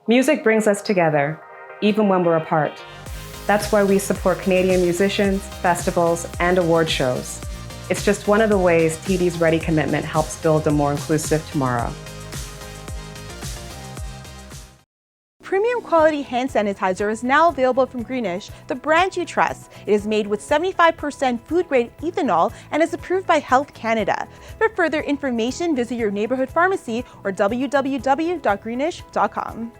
Music brings us together, even when we're apart. That's why we support Canadian musicians, festivals, and award shows. It's just one of the ways TD's Ready commitment helps build a more inclusive tomorrow. Premium quality hand sanitizer is now available from Greenish, the brand you trust. It is made with 75% food-grade ethanol and is approved by Health Canada. For further information, visit your neighborhood pharmacy or www.greenish.com.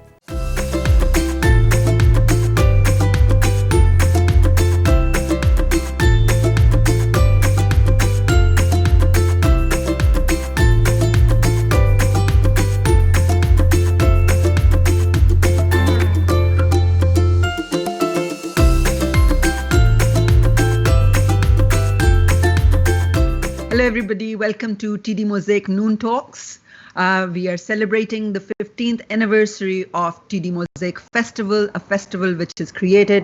Hello everybody, welcome to TD Mosaic Noon Talks. We are celebrating the 15th anniversary of TD Mosaic Festival, a festival which is created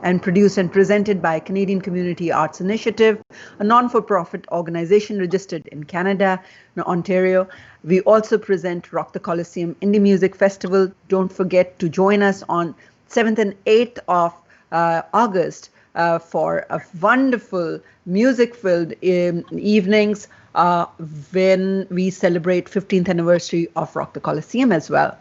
and produced and presented by Canadian Community Arts Initiative, a non-for-profit organization registered in Canada, Ontario. We also present Rock the Coliseum Indie Music Festival. Don't forget to join us on 7th and 8th of August for a wonderful music-filled evenings when we celebrate 15th anniversary of Rock the Coliseum as well.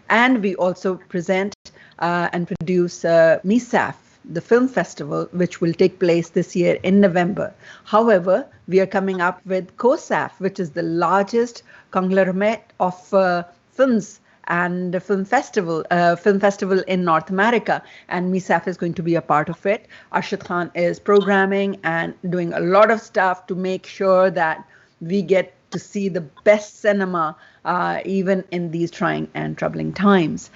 And we also present and produce MISAF, the film festival, which will take place this year in November. However, we are coming up with COSAF, which is the largest conglomerate of films and film festival in North America, and MISAF is going to be a part of it. Arshad Khan is programming and doing a lot of stuff to make sure that we get to see the best cinema even in these trying and troubling times.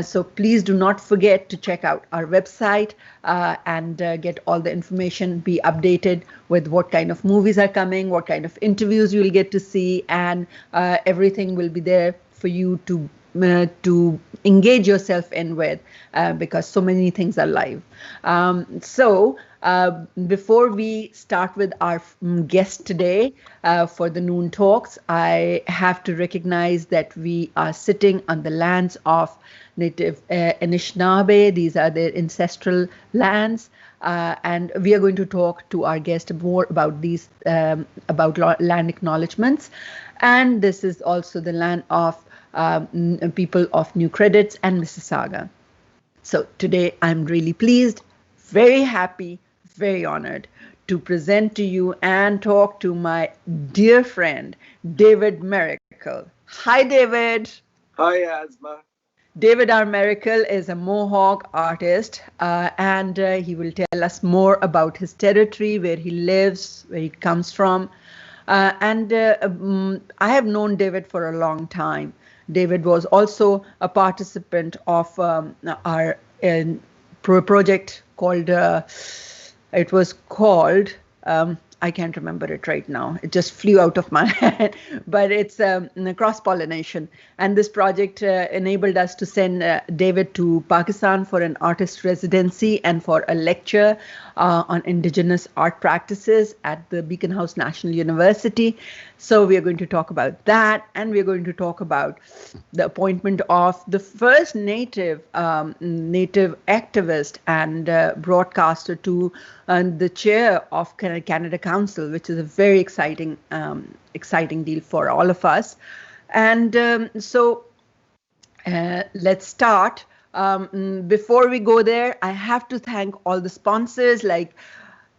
So please do not forget to check out our website and get all the information, be updated with what kind of movies are coming, what kind of interviews you'll get to see, and everything will be there for you to engage yourself in with because so many things are live. So before we start with our guest today for the noon talks, I have to recognize that we are sitting on the lands of native Anishinaabe. These are their ancestral lands. And we are going to talk to our guest more about these, about land acknowledgements. And this is also the land of people of New Credits and Mississauga. So today I'm really pleased, very happy, very honored to present to you and talk to my dear friend, David Maracle. Hi, David. Hi, Asma. David R. Maracle is a Mohawk artist, and he will tell us more about his territory, where he lives, where he comes from. I have known David for a long time. David was also a participant of our project called, it was called, I can't remember it right now. It just flew out of my head, but it's cross-pollination. And this project enabled us to send David to Pakistan for an artist residency and for a lecture on indigenous art practices at the Beacon House National University. So we are going to talk about that, and we are going to talk about the appointment of the first native activist and broadcaster to the chair of Canada Council, which is a very exciting deal for all of us. And so let's start. Before we go there, I have to thank all the sponsors like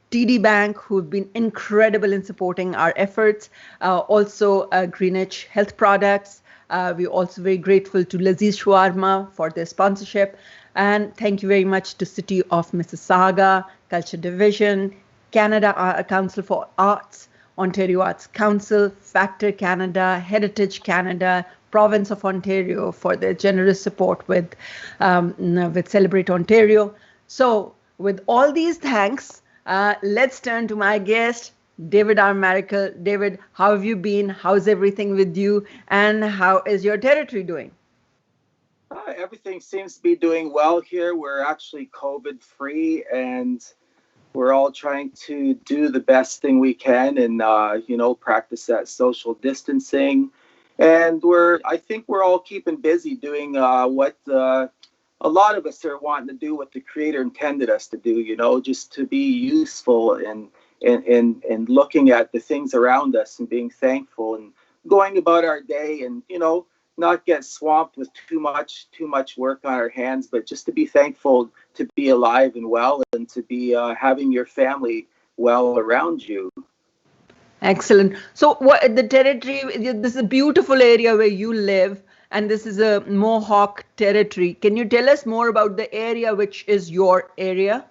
TD Bank, who've been incredible in supporting our efforts. Also, Greenwich Health Products. We're also very grateful to Laziz Shawarma for their sponsorship. And thank you very much to City of Mississauga, Culture Division, Canada Council for Arts, Ontario Arts Council, Factor Canada, Heritage Canada, Province of Ontario for their generous support with Celebrate Ontario. So with all these thanks, let's turn to my guest, David R. Maracle. David, how have you been? How's everything with you? And how is your territory doing? Everything seems to be doing well here. We're actually COVID-free, and we're all trying to do the best thing we can and, practice that social distancing And I think we're all keeping busy doing what a lot of us are wanting to do what the Creator intended us to do, just to be useful and looking at the things around us and being thankful and going about our day and, not get swamped with too much work on our hands, but just to be thankful to be alive and well and to be having your family well around you. Excellent. So, what the territory? This is a beautiful area where you live, and this is a Mohawk territory. Can you tell us more about the area, which is your area?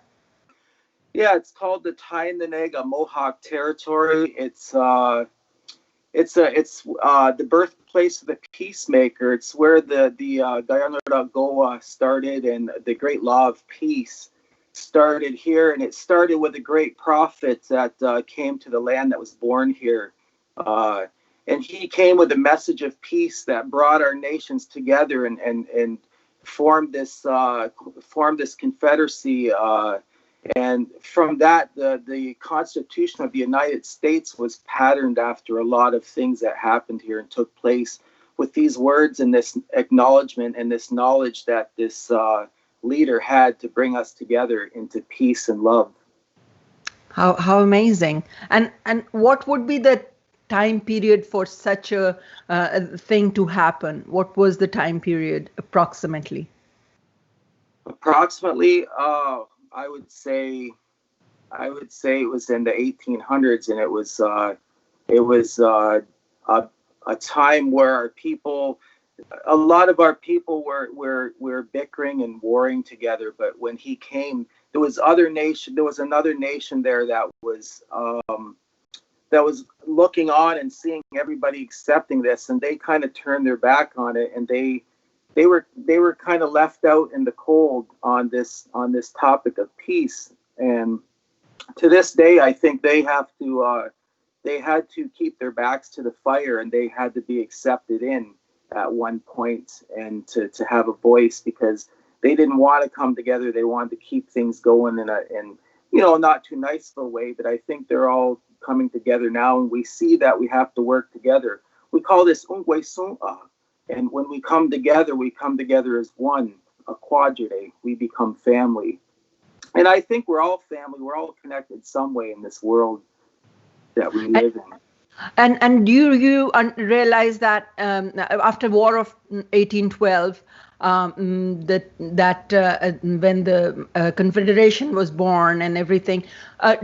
Yeah, it's called the Tainanega Mohawk territory. It's the birthplace of the peacemaker. It's where the Guyana Goa started, and the great law of peace started here. And it started with a great prophet that came to the land that was born here, and he came with a message of peace that brought our nations together and formed this confederacy. And from that, the Constitution of the United States was patterned after a lot of things that happened here and took place with these words and this acknowledgement and this knowledge that this leader had to bring us together into peace and love. How amazing! And what would be the time period for such a thing to happen? What was the time period approximately? Approximately, I would say it was in the 1800s, and it was a time where a lot of our people were bickering and warring together. But when he came, there was another nation there that was looking on and seeing everybody accepting this, and they kind of turned their back on it, and they were kind of left out in the cold on this topic of peace. And to this day, I think they had to keep their backs to the fire, and they had to be accepted in at one point and to have a voice, because they didn't want to come together. They wanted to keep things going in not too nice of a way. But I think they're all coming together now, and we see that we have to work together. We call this Ungwe Sun'a. And when we come together as one, a quadride. We become family. And I think we're all family. We're all connected some way in this world that we live in. And do you realize that after War of 1812, when the Confederation was born and everything,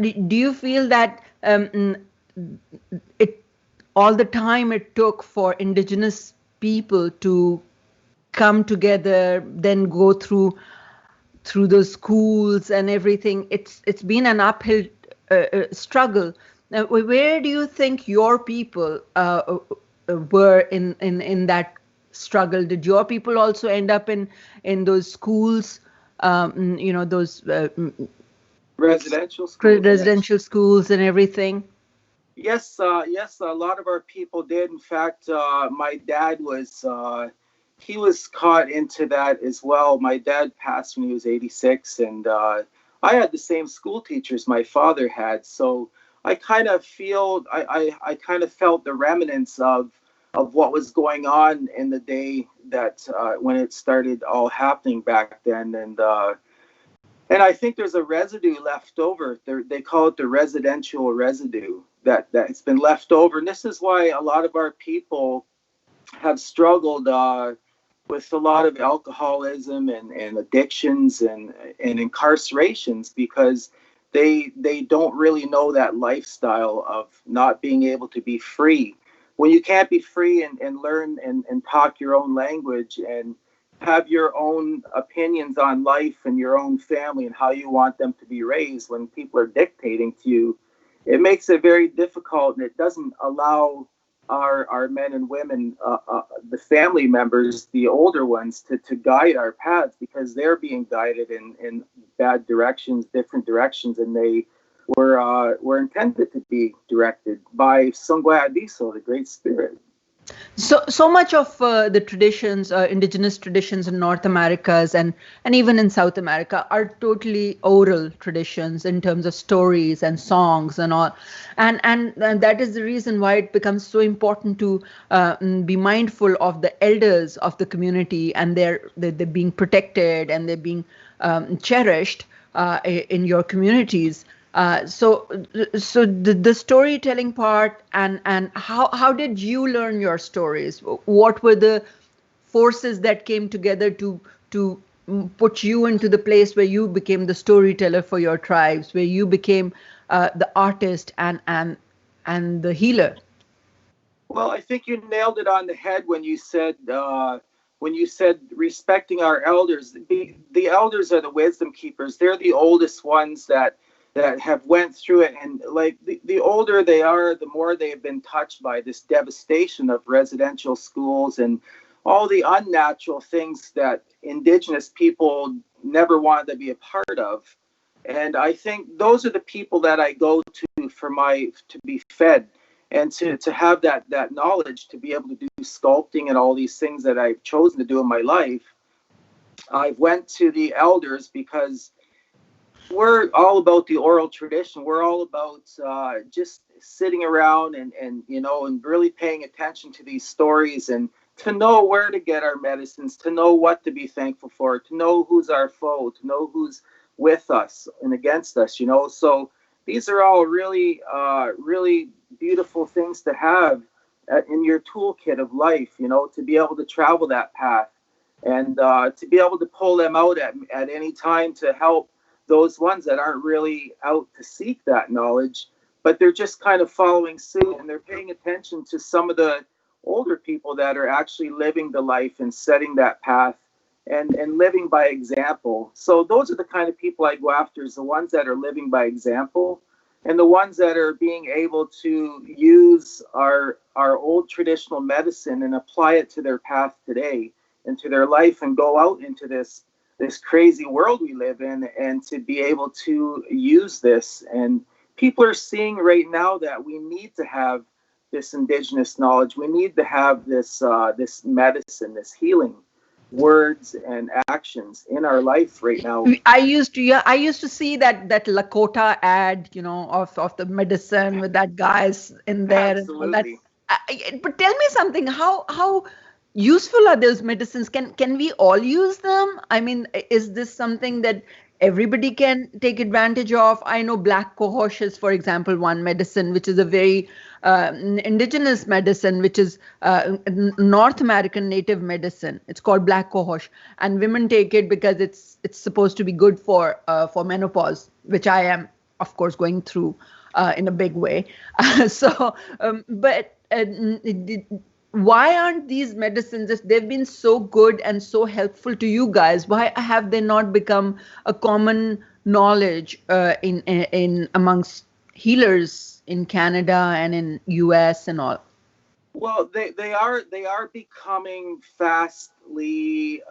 do you feel that it all the time it took for indigenous people to come together, then go through those schools and everything? It's been an uphill struggle. Now, where do you think your people were in that struggle? Did your people also end up in those schools, those residential schools and everything? Yes, a lot of our people did. In fact, my dad he was caught into that as well. My dad passed when he was 86, and I had the same school teachers my father had. So I kind of I kind of felt the remnants of what was going on in the day that when it started all happening back then, and I think there's a residue left over. They call it the residential residue that's been left over, and this is why a lot of our people have struggled with a lot of alcoholism and addictions and incarcerations, because they don't really know that lifestyle of not being able to be free. When you can't be free and learn and talk your own language and have your own opinions on life and your own family and how you want them to be raised, when people are dictating to you, it makes it very difficult, and it doesn't allow our men and women, the family members, the older ones, to guide our paths, because they're being guided in bad directions, different directions, and they were intended to be directed by Sungwe Adiso, the Great Spirit. So much of the traditions, indigenous traditions in North Americas and even in South America are totally oral traditions in terms of stories and songs and all, and that is the reason why it becomes so important to be mindful of the elders of the community, and they're being protected and they're being cherished in your communities. So the storytelling part, and how did you learn your stories? What were the forces that came together to put you into the place where you became the storyteller for your tribes, where you became the artist and the healer? Well, I think you nailed it on the head when you said respecting our elders. The elders are the wisdom keepers. They're the oldest ones that have went through it, and like the older they are, the more they have been touched by this devastation of residential schools and all the unnatural things that indigenous people never wanted to be a part of. And I think those are the people that I go to for to be fed and to have that knowledge to be able to do sculpting and all these things that I've chosen to do in my life. I went to the elders because we're all about the oral tradition. We're all about just sitting around and and really paying attention to these stories and to know where to get our medicines, to know what to be thankful for, to know who's our foe, to know who's with us and against us. So these are all really beautiful things to have in your toolkit of life. To be able to travel that path and to be able to pull them out at any time to help those ones that aren't really out to seek that knowledge, but they're just kind of following suit and they're paying attention to some of the older people that are actually living the life and setting that path and living by example. So those are the kind of people I go after, is the ones that are living by example and the ones that are being able to use our old traditional medicine and apply it to their path today and to their life and go out into this crazy world we live in and to be able to use this. And people are seeing right now that we need to have this indigenous knowledge. We need to have this medicine, this healing words and actions in our life right now. I used to see that Lakota ad, of the medicine with that guys in there and all that. Absolutely. But tell me something, how useful are those medicines? Can we all use them? I mean, is this something that everybody can take advantage of? I know black cohosh is, for example, one medicine, which is a very indigenous medicine, which is North American native medicine. It's called black cohosh, and women take it because it's supposed to be good for menopause, which I am, of course, going through in a big way. But why aren't these medicines, if they've been so good and so helpful to you guys, why have they not become a common knowledge in amongst healers in Canada and in US and all? Well, they are becoming fastly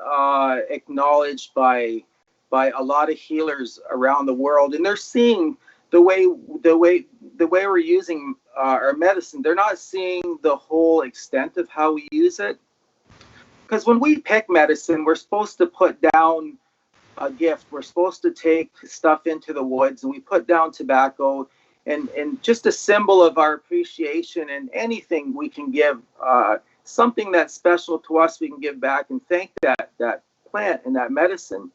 acknowledged by a lot of healers around the world, and they're seeing the way we're using our medicine. They're not seeing the whole extent of how we use it, because when we pick medicine, we're supposed to put down a gift. We're supposed to take stuff into the woods, and we put down tobacco and just a symbol of our appreciation, and anything we can give, something that's special to us, we can give back and thank that plant and that medicine.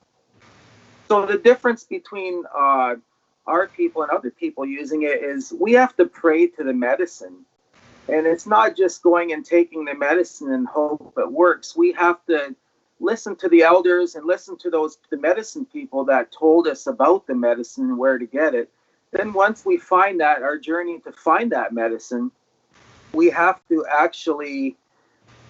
So the difference between our people and other people using it is we have to pray to the medicine. And it's not just going and taking the medicine and hope it works. We have to listen to the elders and listen to the medicine people that told us about the medicine and where to get it. Then once we find that, our journey to find that medicine, we have to actually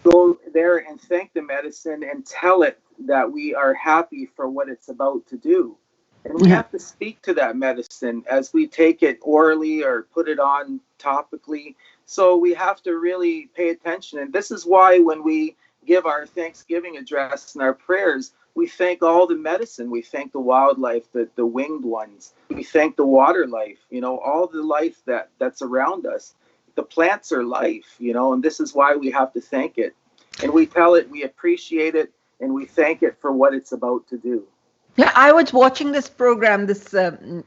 go there and thank the medicine and tell it that we are happy for what it's about to do. And we Yeah. have to speak to that medicine as we take it orally or put it on topically. So we have to really pay attention. And this is why when we give our Thanksgiving address and our prayers, we thank all the medicine. We thank the wildlife, the winged ones. We thank the water life, all the life that's around us. the plants are life, and this is why we have to thank it. And we tell it, we appreciate it, and we thank it for what it's about to do. Yeah, I was watching this program, this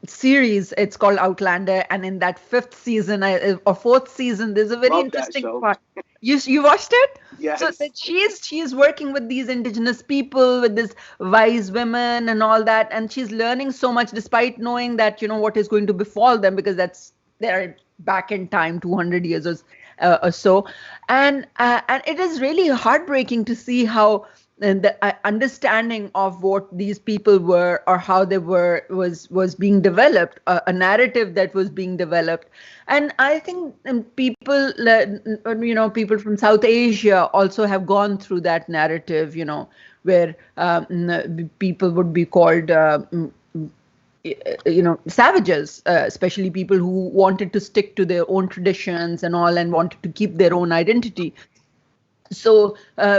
series. It's called Outlander, and in that fifth season or fourth season, there's a very Love interesting that show. part. You watched it? Yes. So that she's working with these indigenous people, with this wise women and all that, and she's learning so much, despite knowing that what is going to befall them, because they're back in time 200 years or so, and it is really heartbreaking to see how. And the understanding of what these people were or how they were was being developed, a narrative that was being developed. And I think people, people from South Asia also have gone through that narrative, where people would be called, savages, especially people who wanted to stick to their own traditions and all, and wanted to keep their own identity. So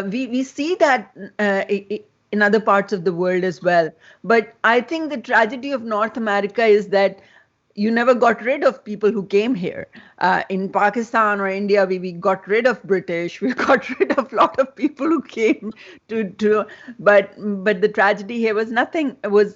we see that in other parts of the world as well. But I think the tragedy of North America is that you never got rid of people who came here. In Pakistan or India, we got rid of British. We got rid of a lot of people who came but the tragedy here was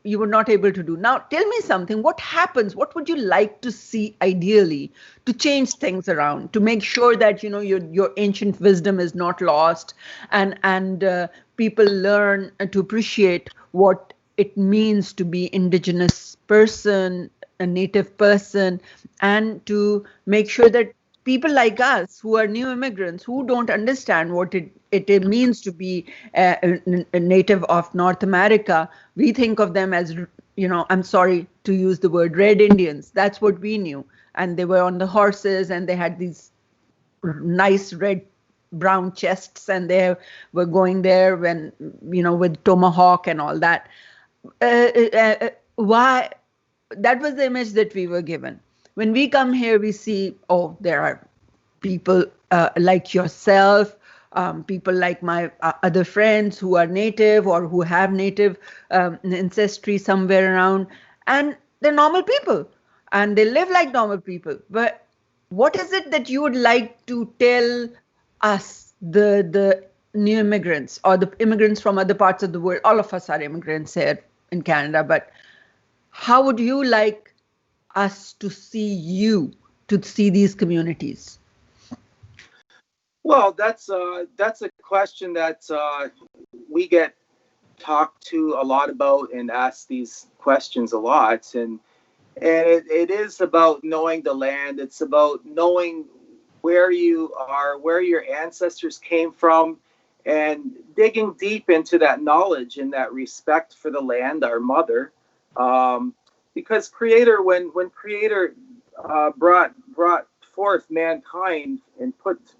you were not able to do. Now, tell me something. What happens? What would you like to see ideally to change things around, to make sure that your ancient wisdom is not lost, and people learn to appreciate what it means to be indigenous person, a native person, and to make sure that people like us who are new immigrants, who don't understand what it means to be a native of North America, we think of them as, I'm sorry to use the word, red Indians. That's what we knew. And they were on the horses, and they had these nice brown chests, and they were going there with tomahawk and all that. Why? That was the image that we were given. When we come here, we see, there are people like yourself, people like my other friends who are native or who have native ancestry somewhere around, and they're normal people, and they live like normal people. But what is it that you would like to tell us, the new immigrants or the immigrants from other parts of the world? All of us are immigrants here in Canada, but how would you like us to see these communities? Well, that's a question that we get talked to a lot about and asked these questions a lot, and it is about knowing the land. It's about knowing where you are, where your ancestors came from, and digging deep into that knowledge and that respect for the land, our mother. Because Creator, when Creator brought forth mankind and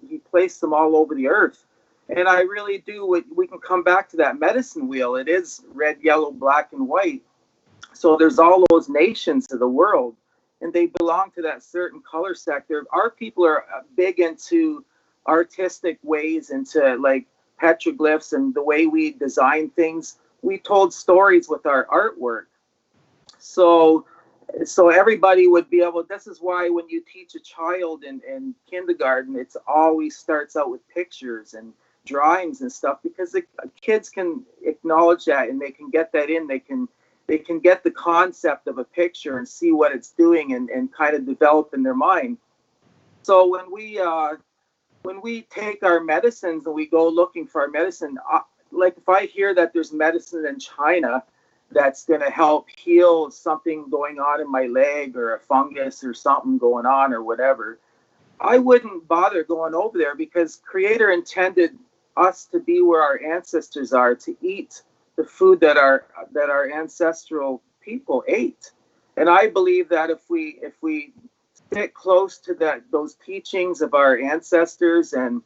he placed them all over the earth. And I really do, we can come back to that medicine wheel. It is red, yellow, black, and white. So there's all those nations of the world, and they belong to that certain color sector. Our people are big into artistic ways, into like petroglyphs and the way we design things. We told stories with our artwork. So everybody would be able, this is why when you teach a child in kindergarten, it always starts out with pictures and drawings and stuff, because the kids can acknowledge that, and they can get that in. They can get the concept of a picture and see what it's doing, and kind of develop in their mind. So when we take our medicines and we go looking for our medicine, like if I hear that there's medicine in China that's going to help heal something going on in my leg, or a fungus or something going on or whatever, I wouldn't bother going over there, because Creator intended us to be where our ancestors are, to eat the food that our ancestral people ate. And I believe that if we stick close to those teachings of our ancestors, and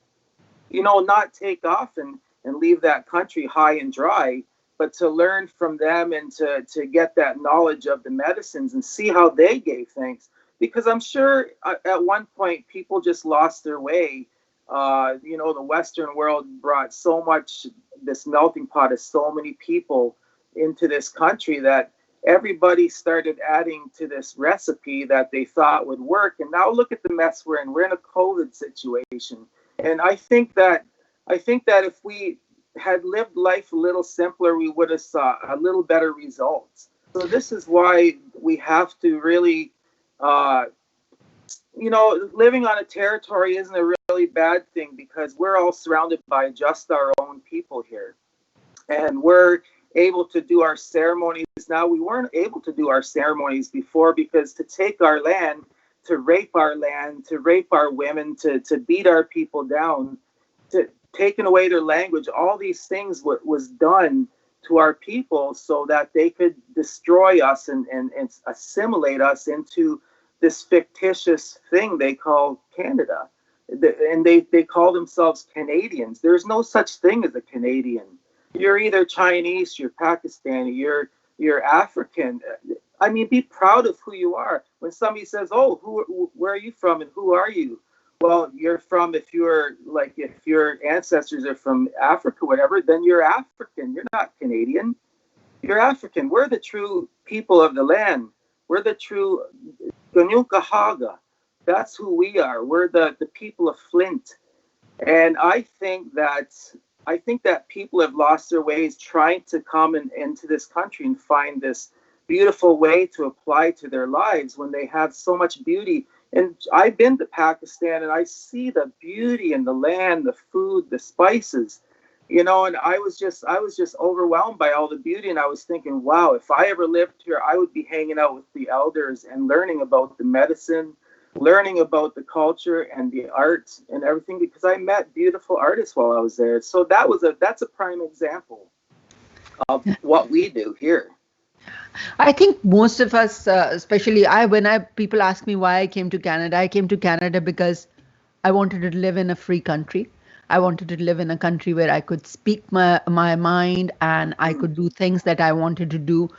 not take off and leave that country high and dry, but to learn from them and to get that knowledge of the medicines and see how they gave things. Because I'm sure at one point people just lost their way. The Western world brought so much, this melting pot of so many people into this country, that everybody started adding to this recipe that they thought would work. And now look at the mess we're in. We're in a COVID situation. And I think that if we had lived life a little simpler, we would have saw a little better results. So this is why we have to really, living on a territory isn't a really bad thing, because we're all surrounded by just our own people here. And we're able to do our ceremonies now. We weren't able to do our ceremonies before, because to take our land, to rape our land, to rape our women, to beat our people down, to taking away their language, all these things was done to our people so that they could destroy us and assimilate us into this fictitious thing they call Canada. And they call themselves Canadians. There's no such thing as a Canadian. You're either Chinese, you're Pakistani, you're African. I mean, be proud of who you are. When somebody says, "Oh, where are you from and who are you?" Well, if your ancestors are from Africa, whatever, then you're African. You're not Canadian. You're African. We're the true people of the land. We're the true Ganyukahaga. That's who we are. We're the people of Flint. And I think that people have lost their ways trying to come into this country and find this beautiful way to apply to their lives when they have so much beauty. And I've been to Pakistan and I see the beauty in the land, the food, the spices, and I was just overwhelmed by all the beauty. And I was thinking, wow, if I ever lived here, I would be hanging out with the elders and learning about the medicine, learning about the culture and the art and everything, because I met beautiful artists while I was there. So that's a prime example of what we do here. I think most of us, especially people ask me why I came to Canada. I came to Canada because I wanted to live in a free country. I wanted to live in a country where I could speak my mind and I could do things that I wanted to do.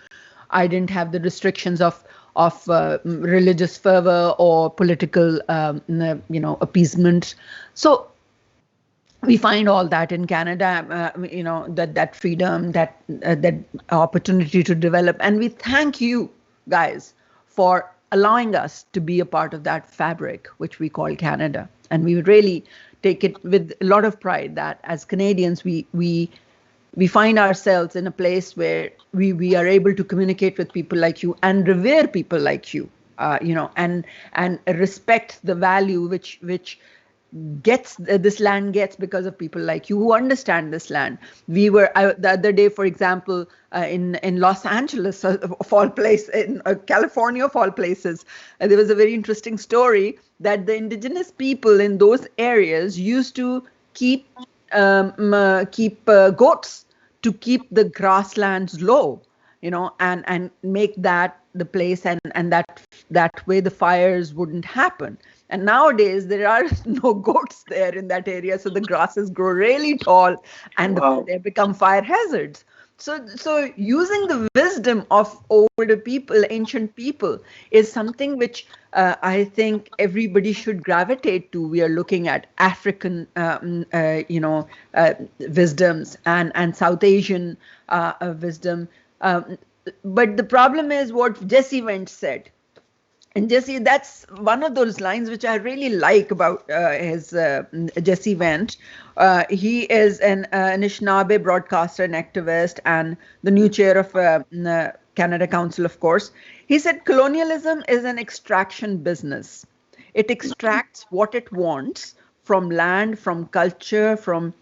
I didn't have the restrictions of religious fervor or political, appeasement. So we find all that in Canada, that freedom, that opportunity to develop. And we thank you guys for allowing us to be a part of that fabric, which we call Canada. And we really take it with a lot of pride that as Canadians, we find ourselves in a place where we are able to communicate with people like you and revere people like you, and respect the value which this land gets because of people like you who understand this land. We were the other day, for example, in Los Angeles, of all places, in California, of all places, there was a very interesting story that the indigenous people in those areas used to keep goats to keep the grasslands low, and make that the place, and that way the fires wouldn't happen. And nowadays there are no goats there in that area, so the grasses grow really tall and they become fire hazards. So using the wisdom of older people, ancient people, is something which I think everybody should gravitate to. We are looking at African, wisdoms and South Asian wisdom. But the problem is what Jesse Wentz said. And Jesse, that's one of those lines which I really like about his Jesse Wentz. He is an Anishinaabe broadcaster and activist and the new chair of Canada Council, of course. He said, colonialism is an extraction business. It extracts what it wants from land, from culture, from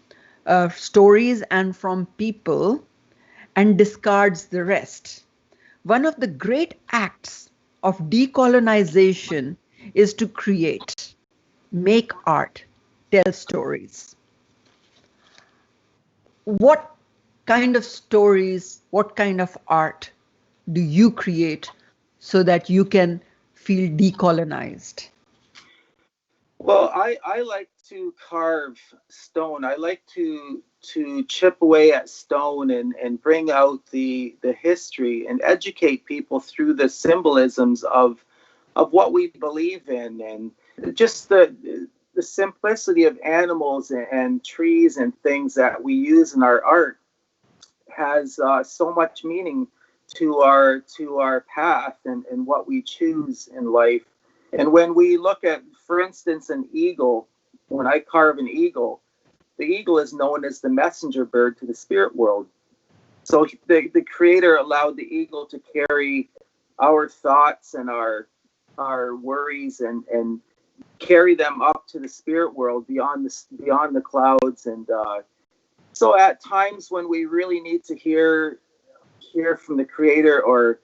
stories, and from people, and discards the rest. One of the great acts of decolonization is to create, make art, tell stories. What kind of stories, what kind of art do you create so that you can feel decolonized? Well, I like to carve stone. I like to chip away at stone and bring out the history and educate people through the symbolisms of what we believe in, and just the simplicity of animals and trees and things that we use in our art has so much meaning to our path and what we choose in life. And when we look at, for instance, an eagle, when I carve an eagle, the eagle is known as the messenger bird to the spirit world. So the Creator allowed the eagle to carry our thoughts and our worries and carry them up to the spirit world beyond the clouds. And so at times when we really need to hear from the Creator or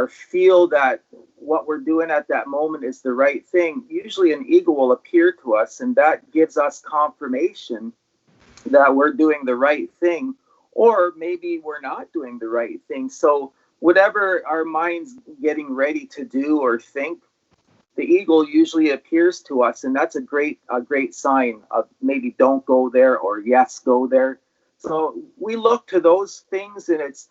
feel that what we're doing at that moment is the right thing, usually an eagle will appear to us, and that gives us confirmation that we're doing the right thing, or maybe we're not doing the right thing. So whatever our mind's getting ready to do or think, the eagle usually appears to us, and that's a great sign of maybe don't go there or yes, go there. So we look to those things, and it's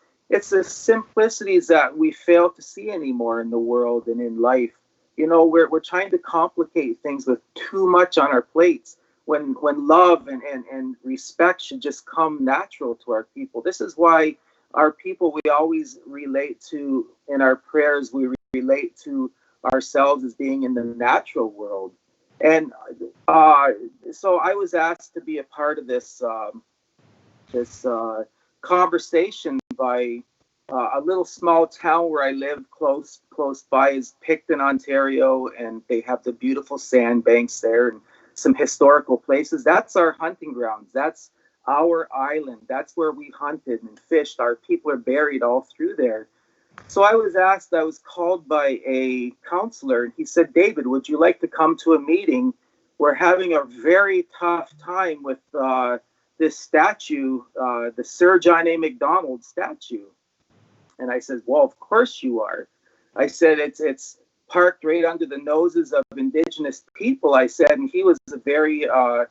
the simplicities that we fail to see anymore in the world and in life. You know, we're trying to complicate things with too much on our plates, when love and respect should just come natural to our people. This is why our people, we always relate to, in our prayers, we relate to ourselves as being in the natural world. And so I was asked to be a part of this conversation by a little small town where I live close by is Picton, Ontario, and they have the beautiful sandbanks there and some historical places. That's our hunting grounds. That's our island. That's where we hunted and fished. Our people are buried all through there. So I was called by a counselor, and he said, David, would you like to come to a meeting? We're having a very tough time with this statue, the Sir John A. Macdonald statue. And I said, well, of course you are. I said, it's parked right under the noses of Indigenous people. I said, and he was a very, to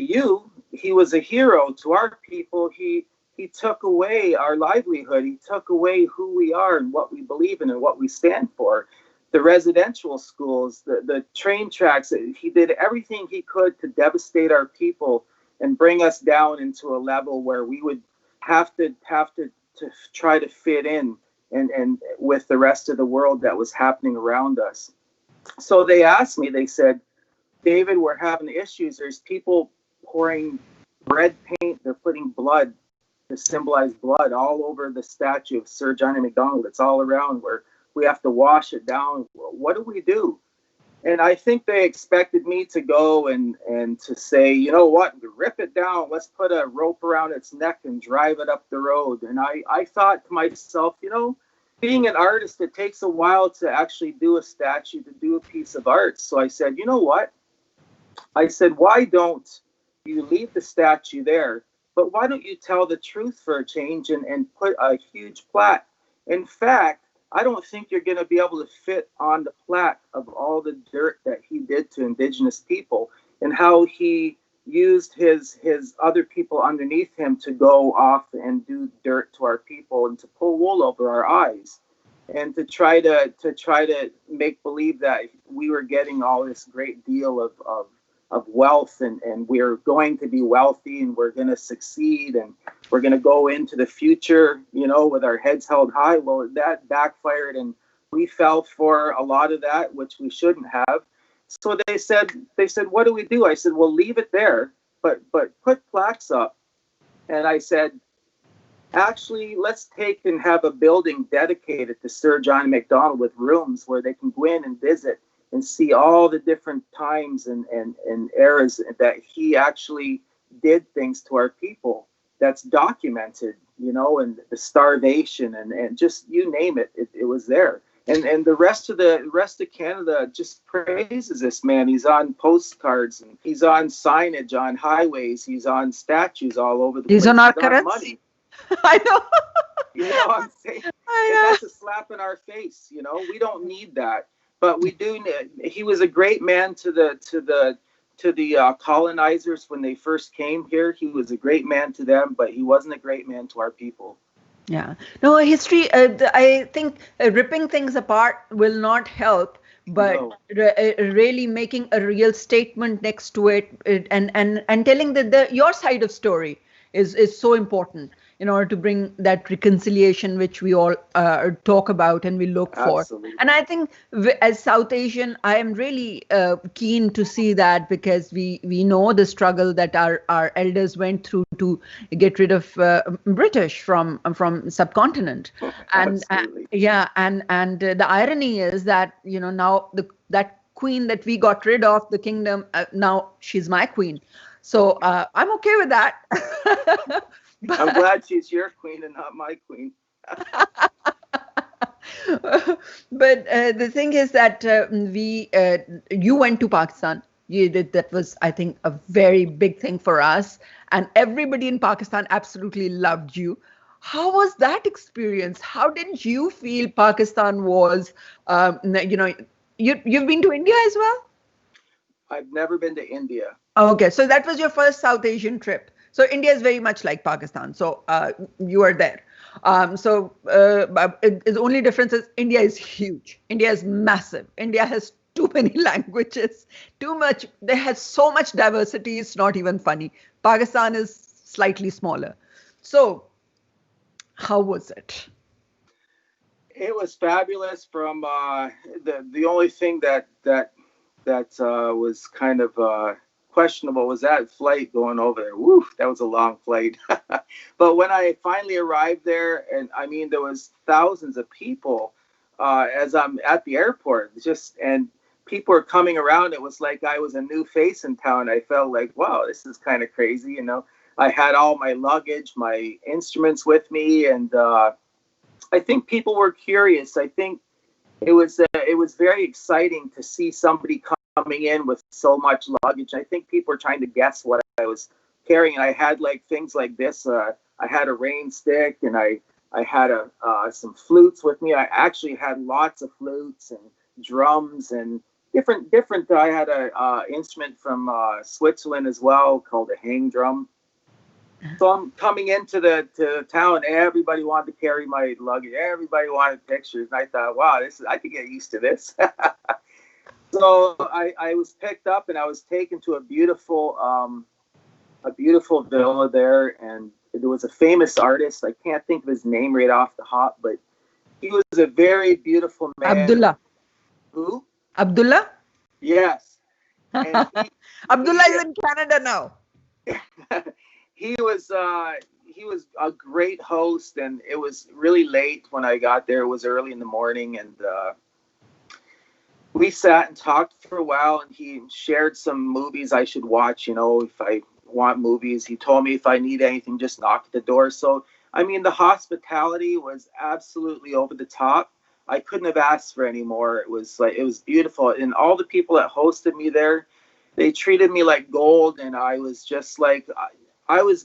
you, he was a hero. To our people, he took away our livelihood. He took away who we are and what we believe in and what we stand for. The residential schools, the train tracks, he did everything he could to devastate our people and bring us down into a level where we would have to try to fit in and with the rest of the world that was happening around us. So they asked me, they said, David, we're having issues. There's people pouring red paint. They're putting blood to symbolize blood all over the statue of Sir John A. Macdonald. It's all around where we have to wash it down. What do we do? And I think they expected me to go and to say, you know what, rip it down. Let's put a rope around its neck and drive it up the road. And I thought to myself, you know, being an artist, it takes a while to actually do a statue, to do a piece of art. So I said, you know what? I said, why don't you leave the statue there? But why don't you tell the truth for a change and put a huge plaque? In fact, I don't think you're going to be able to fit on the plaque of all the dirt that he did to Indigenous people and how he used his other people underneath him to go off and do dirt to our people and to pull wool over our eyes and to try to make believe that we were getting all this great deal of wealth and we're going to be wealthy and we're going to succeed and we're going to go into the future, you know, with our heads held high. Well, that backfired and we fell for a lot of that, which we shouldn't have. So they said, what do we do? I said, well, leave it there, but put plaques up. And I said, actually, let's take and have a building dedicated to Sir John Macdonald with rooms where they can go in and visit and see all the different times and eras that he actually did things to our people. That's documented, you know, and the starvation and just you name it, it was there. And the rest of Canada just praises this man. He's on postcards and he's on signage on highways. He's on statues all over the place. He's on our currency. I know. You know what I'm saying? I know. That's a slap in our face. You know, we don't need that. But we do. He was a great man to the colonizers when they first came here. He was a great man to them, but he wasn't a great man to our people. Yeah. No, history. I think ripping things apart will not help, but No. Really making a real statement next to it and telling your side of story is so important. in order to bring that reconciliation which we all talk about and we look for. Absolutely. And I think as South Asian, I am really keen to see that, because we know the struggle that our elders went through to get rid of British from subcontinent. And Absolutely. and the irony is that, now that queen that we got rid of, the kingdom, now she's my queen. So I'm okay with that. I'm glad she's your queen and not my queen. But the thing is that you went to Pakistan. You did. That was, I think, a very big thing for us, and everybody in Pakistan absolutely loved you. How was that experience? How did you feel Pakistan was? You've been to India as well? I've never been to India. Okay, so that was your first South Asian trip. So India is very much like Pakistan. So you are there. The only difference is India is huge. India is massive. India has too many languages, too much. They have so much diversity. It's not even funny. Pakistan is slightly smaller. So how was it? It was fabulous. From the only thing that was kind of questionable was that flight going over there. Woo, that was a long flight. But when I finally arrived there, and I mean, there was thousands of people as I'm at the airport, and people were coming around. It was like I was a new face in town. I felt like, wow, this is kind of crazy. I had all my luggage, my instruments with me, and I think people were curious. I think it was very exciting to see somebody coming in with so much luggage. I think people were trying to guess what I was carrying. And I had like things like this. I had a rain stick, and I had some flutes with me. I actually had lots of flutes and drums and different. I had a instrument from Switzerland as well called a hang drum. So I'm coming into the town. Everybody wanted to carry my luggage. Everybody wanted pictures, and I thought, wow, I could get used to this. So I was picked up, and I was taken to a beautiful villa there, and there was a famous artist. I can't think of his name right off the hop, but he was a very beautiful man. Abdullah. Who? Abdullah? Yes. And Abdullah is in Canada now. He was a great host, and it was really late when I got there. It was early in the morning, and we sat and talked for a while, and he shared some movies I should watch. If I want movies, he told me if I need anything, just knock at the door. So, I mean, the hospitality was absolutely over the top. I couldn't have asked for any more. It was beautiful. And all the people that hosted me there, they treated me like gold. And I was just like, I was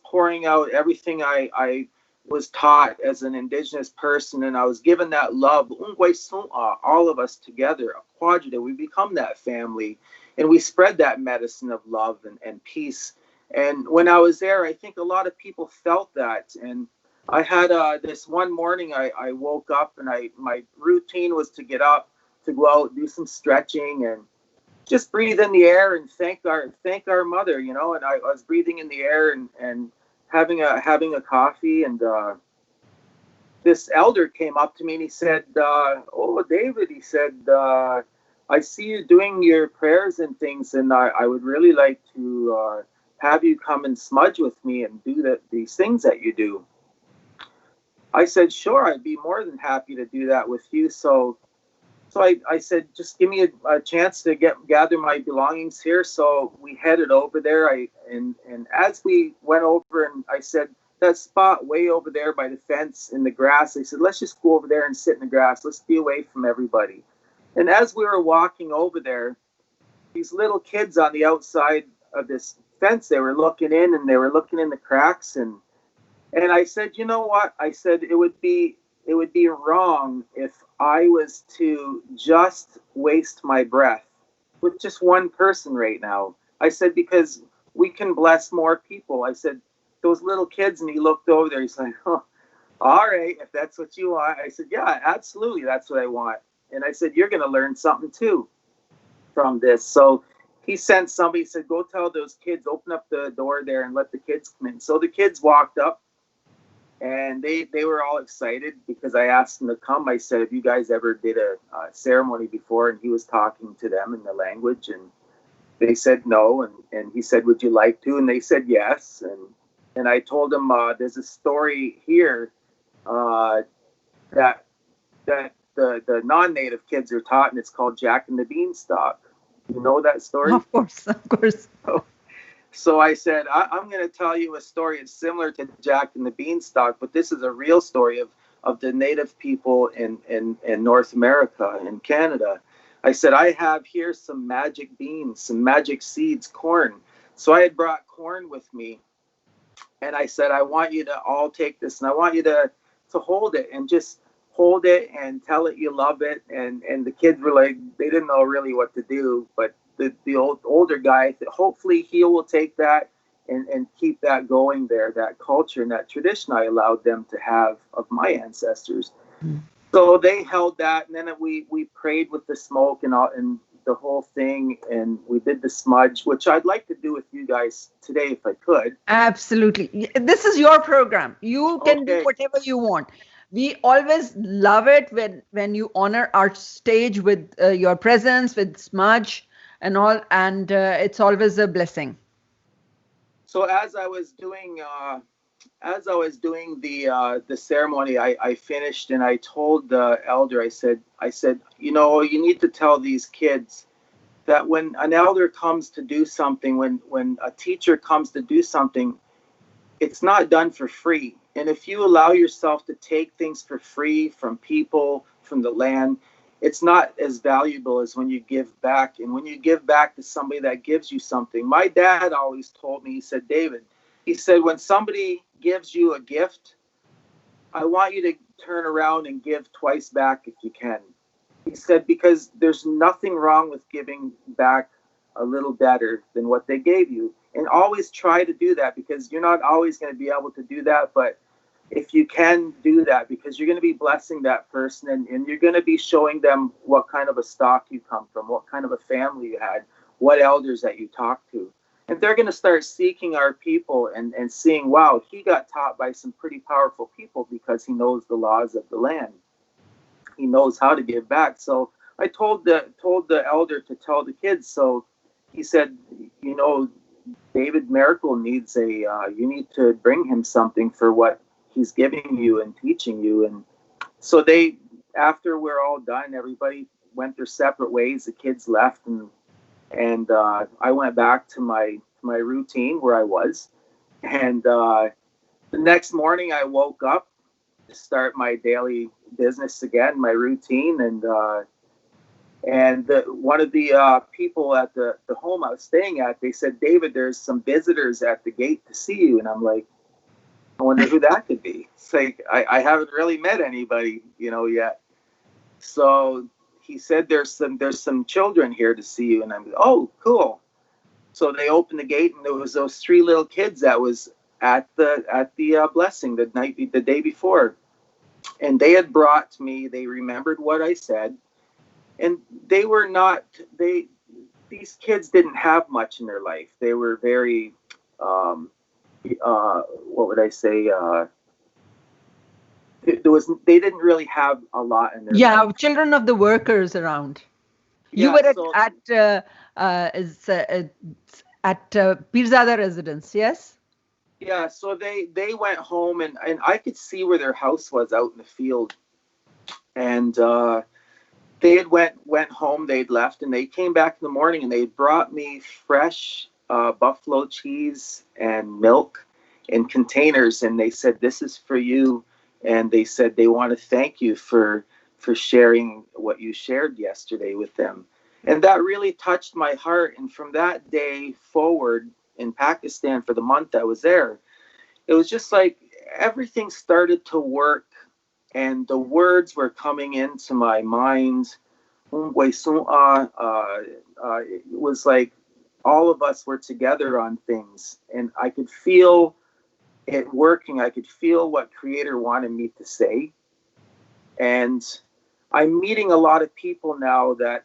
pouring out everything I was taught as an Indigenous person, and I was given that love. All of us together, a quadrida, we become that family, and we spread that medicine of love and peace. And when I was there, I think a lot of people felt that. And I had this one morning, I woke up, and my routine was to get up, to go out, do some stretching, and just breathe in the air and thank our mother, And I was breathing in the air and having a coffee, and this elder came up to me, and he said, "Oh, David," he said, "I see you doing your prayers and things, and I would really like to have you come and smudge with me and do these things that you do." I said, "Sure, I'd be more than happy to do that with you." So I said, just give me a chance to gather my belongings here. So we headed over there. And as we went over, and I said, that spot way over there by the fence in the grass, I said, let's just go over there and sit in the grass. Let's be away from everybody. And as we were walking over there, these little kids on the outside of this fence, they were looking in, and they were looking in the cracks. And I said, you know what? I said, it would be wrong if I was to just waste my breath with just one person right now. I said, because we can bless more people. I said, those little kids, and he looked over there, he's like, oh, all right, if that's what you want. I said, yeah, absolutely, that's what I want. And I said, you're going to learn something too from this. So he sent somebody, said, go tell those kids, open up the door there and let the kids come in. So the kids walked up, And they were all excited because I asked them to come. I said, have you guys ever did a ceremony before? And he was talking to them in the language, and they said no. And he said, would you like to? And they said yes. And I told them, there's a story here that the non-native kids are taught, and it's called Jack and the Beanstalk. You know that story? Of course, of course. So I said, I'm going to tell you a story. It's similar to Jack and the Beanstalk, but this is a real story of the native people in North America and Canada. I said, I have here some magic beans, some magic seeds, corn. So I had brought corn with me. And I said, I want you to all take this, and I want you to hold it and just hold it and tell it you love it. And the kids were like, they didn't know really what to do, but the older guy, hopefully he will take that and keep that going there, that culture and that tradition I allowed them to have of my ancestors. Mm. So they held that, and then we prayed with the smoke and all, and the whole thing, and we did the smudge, which I'd like to do with you guys today if I could. Absolutely. This is your program. You can do whatever you want. We always love it when you honor our stage with your presence, with smudge and all, and it's always a blessing. So as I was doing the ceremony, I finished, and I told the elder, I said, you know, you need to tell these kids that when an elder comes to do something, when a teacher comes to do something, it's not done for free. And if you allow yourself to take things for free from people, from the land, it's not as valuable as when you give back. And when you give back to somebody that gives you something, my dad always told me, he said, David, he said, when somebody gives you a gift, I want you to turn around and give twice back if you can. He said, because there's nothing wrong with giving back a little better than what they gave you. And always try to do that, because you're not always going to be able to do that. But if you can do that, because you're going to be blessing that person, and you're going to be showing them what kind of a stock you come from, what kind of a family you had, what elders that you talked to. And they're going to start seeking our people and seeing, wow, he got taught by some pretty powerful people because he knows the laws of the land. He knows how to give back. So I told the elder to tell the kids. So he said, you know, David Maracle needs you need to bring him something for what he's giving you and teaching you. And so after we're all done, everybody went their separate ways. The kids left, and I went back to my routine where I was. And the next morning I woke up to start my daily business again, my routine. And one of the people at the home I was staying at, they said, David, there's some visitors at the gate to see you. And I'm like, I wonder who that could be. It's like, I haven't really met anybody, yet. So he said, there's some children here to see you. And I'm like, oh, cool. So they opened the gate, and there was those 3 little kids that was at the blessing the day before. And they had brought me, they remembered what I said. And they were not, these kids didn't have much in their life. They were very, what would I say? They didn't really have a lot in their life. Children of the workers around. You were at Pirzada residence, yes? Yeah, so they went home, and I could see where their house was out in the field. And they had went home, they'd left, and they came back in the morning, and they brought me fresh buffalo cheese and milk in containers, and they said, this is for you. And they said they want to thank you for sharing what you shared yesterday with them. And that really touched my heart. And from that day forward in Pakistan, for the month I was there, it was just like everything started to work, and the words were coming into my mind. It was like all of us were together on things, and I could feel it working. I could feel what Creator wanted me to say. And I'm meeting a lot of people now that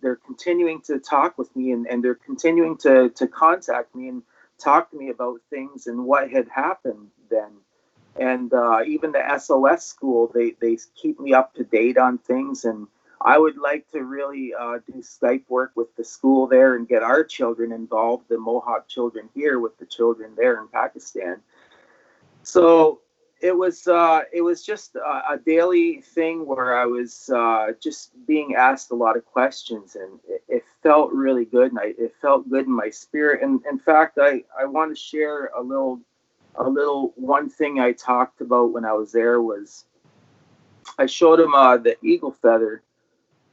they're continuing to talk with me, and they're continuing to contact me and talk to me about things and what had happened then. And even the SOS school, they keep me up to date on things. And I would like to really do Skype work with the school there and get our children involved, the Mohawk children here with the children there in Pakistan. So it was just a daily thing where I was just being asked a lot of questions, and it felt really good, and it felt good in my spirit. And in fact, I want to share a little one thing I talked about when I was there was I showed him the eagle feather.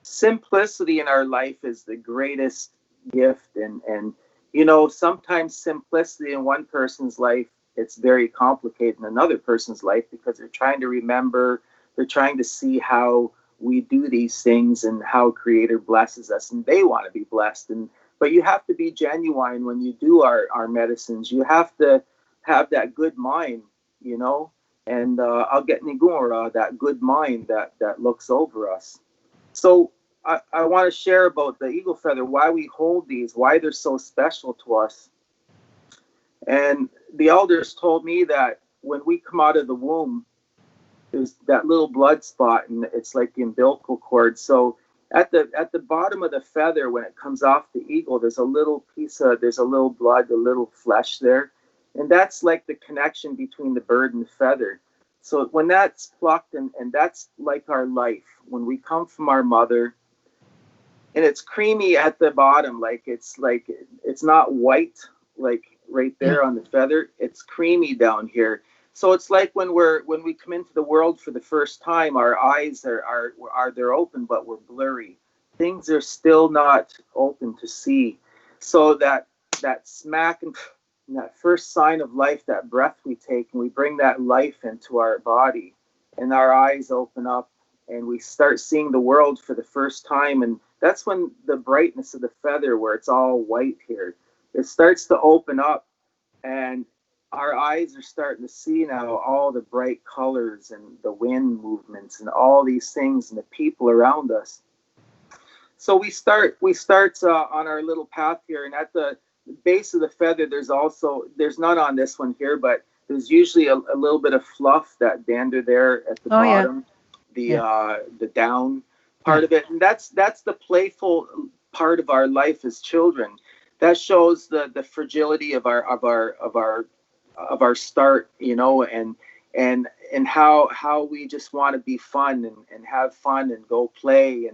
Simplicity in our life is the greatest gift, and you know, sometimes simplicity in one person's life, it's very complicated in another person's life because they're trying to remember, they're trying to see how we do these things and how creator blesses us, and they want to be blessed. And but you have to be genuine when you do our medicines. You have to have that good mind, you know, and I'll get nigura, that good mind that looks over us. So I want to share about the eagle feather, why we hold these, why they're so special to us. And the elders told me that when we come out of the womb, there's that little blood spot, and it's like the umbilical cord. So at the bottom of the feather, when it comes off the eagle, there's a little there's a little blood, a little flesh there, and that's like the connection between the bird and the feather. So when that's plucked, and that's like our life, when we come from our mother, and it's creamy at the bottom, like it's not white, like right there on the feather, it's creamy down here. So it's like when we come into the world for the first time, our eyes are they're open, but we're blurry. Things are still not open to see. So that smack and that first sign of life, that breath we take, and we bring that life into our body, and our eyes open up, and we start seeing the world for the first time. And that's when the brightness of the feather, where it's all white here, it starts to open up, and our eyes are starting to see now all the bright colors and the wind movements and all these things and the people around us. So we start on our little path here, and at the base of the feather, there's none on this one here, but there's usually a little bit of fluff, that dander there at the bottom, the down part of it, and that's the playful part of our life as children. That shows the fragility of our start, you know, and how we just want to be fun and have fun and go play,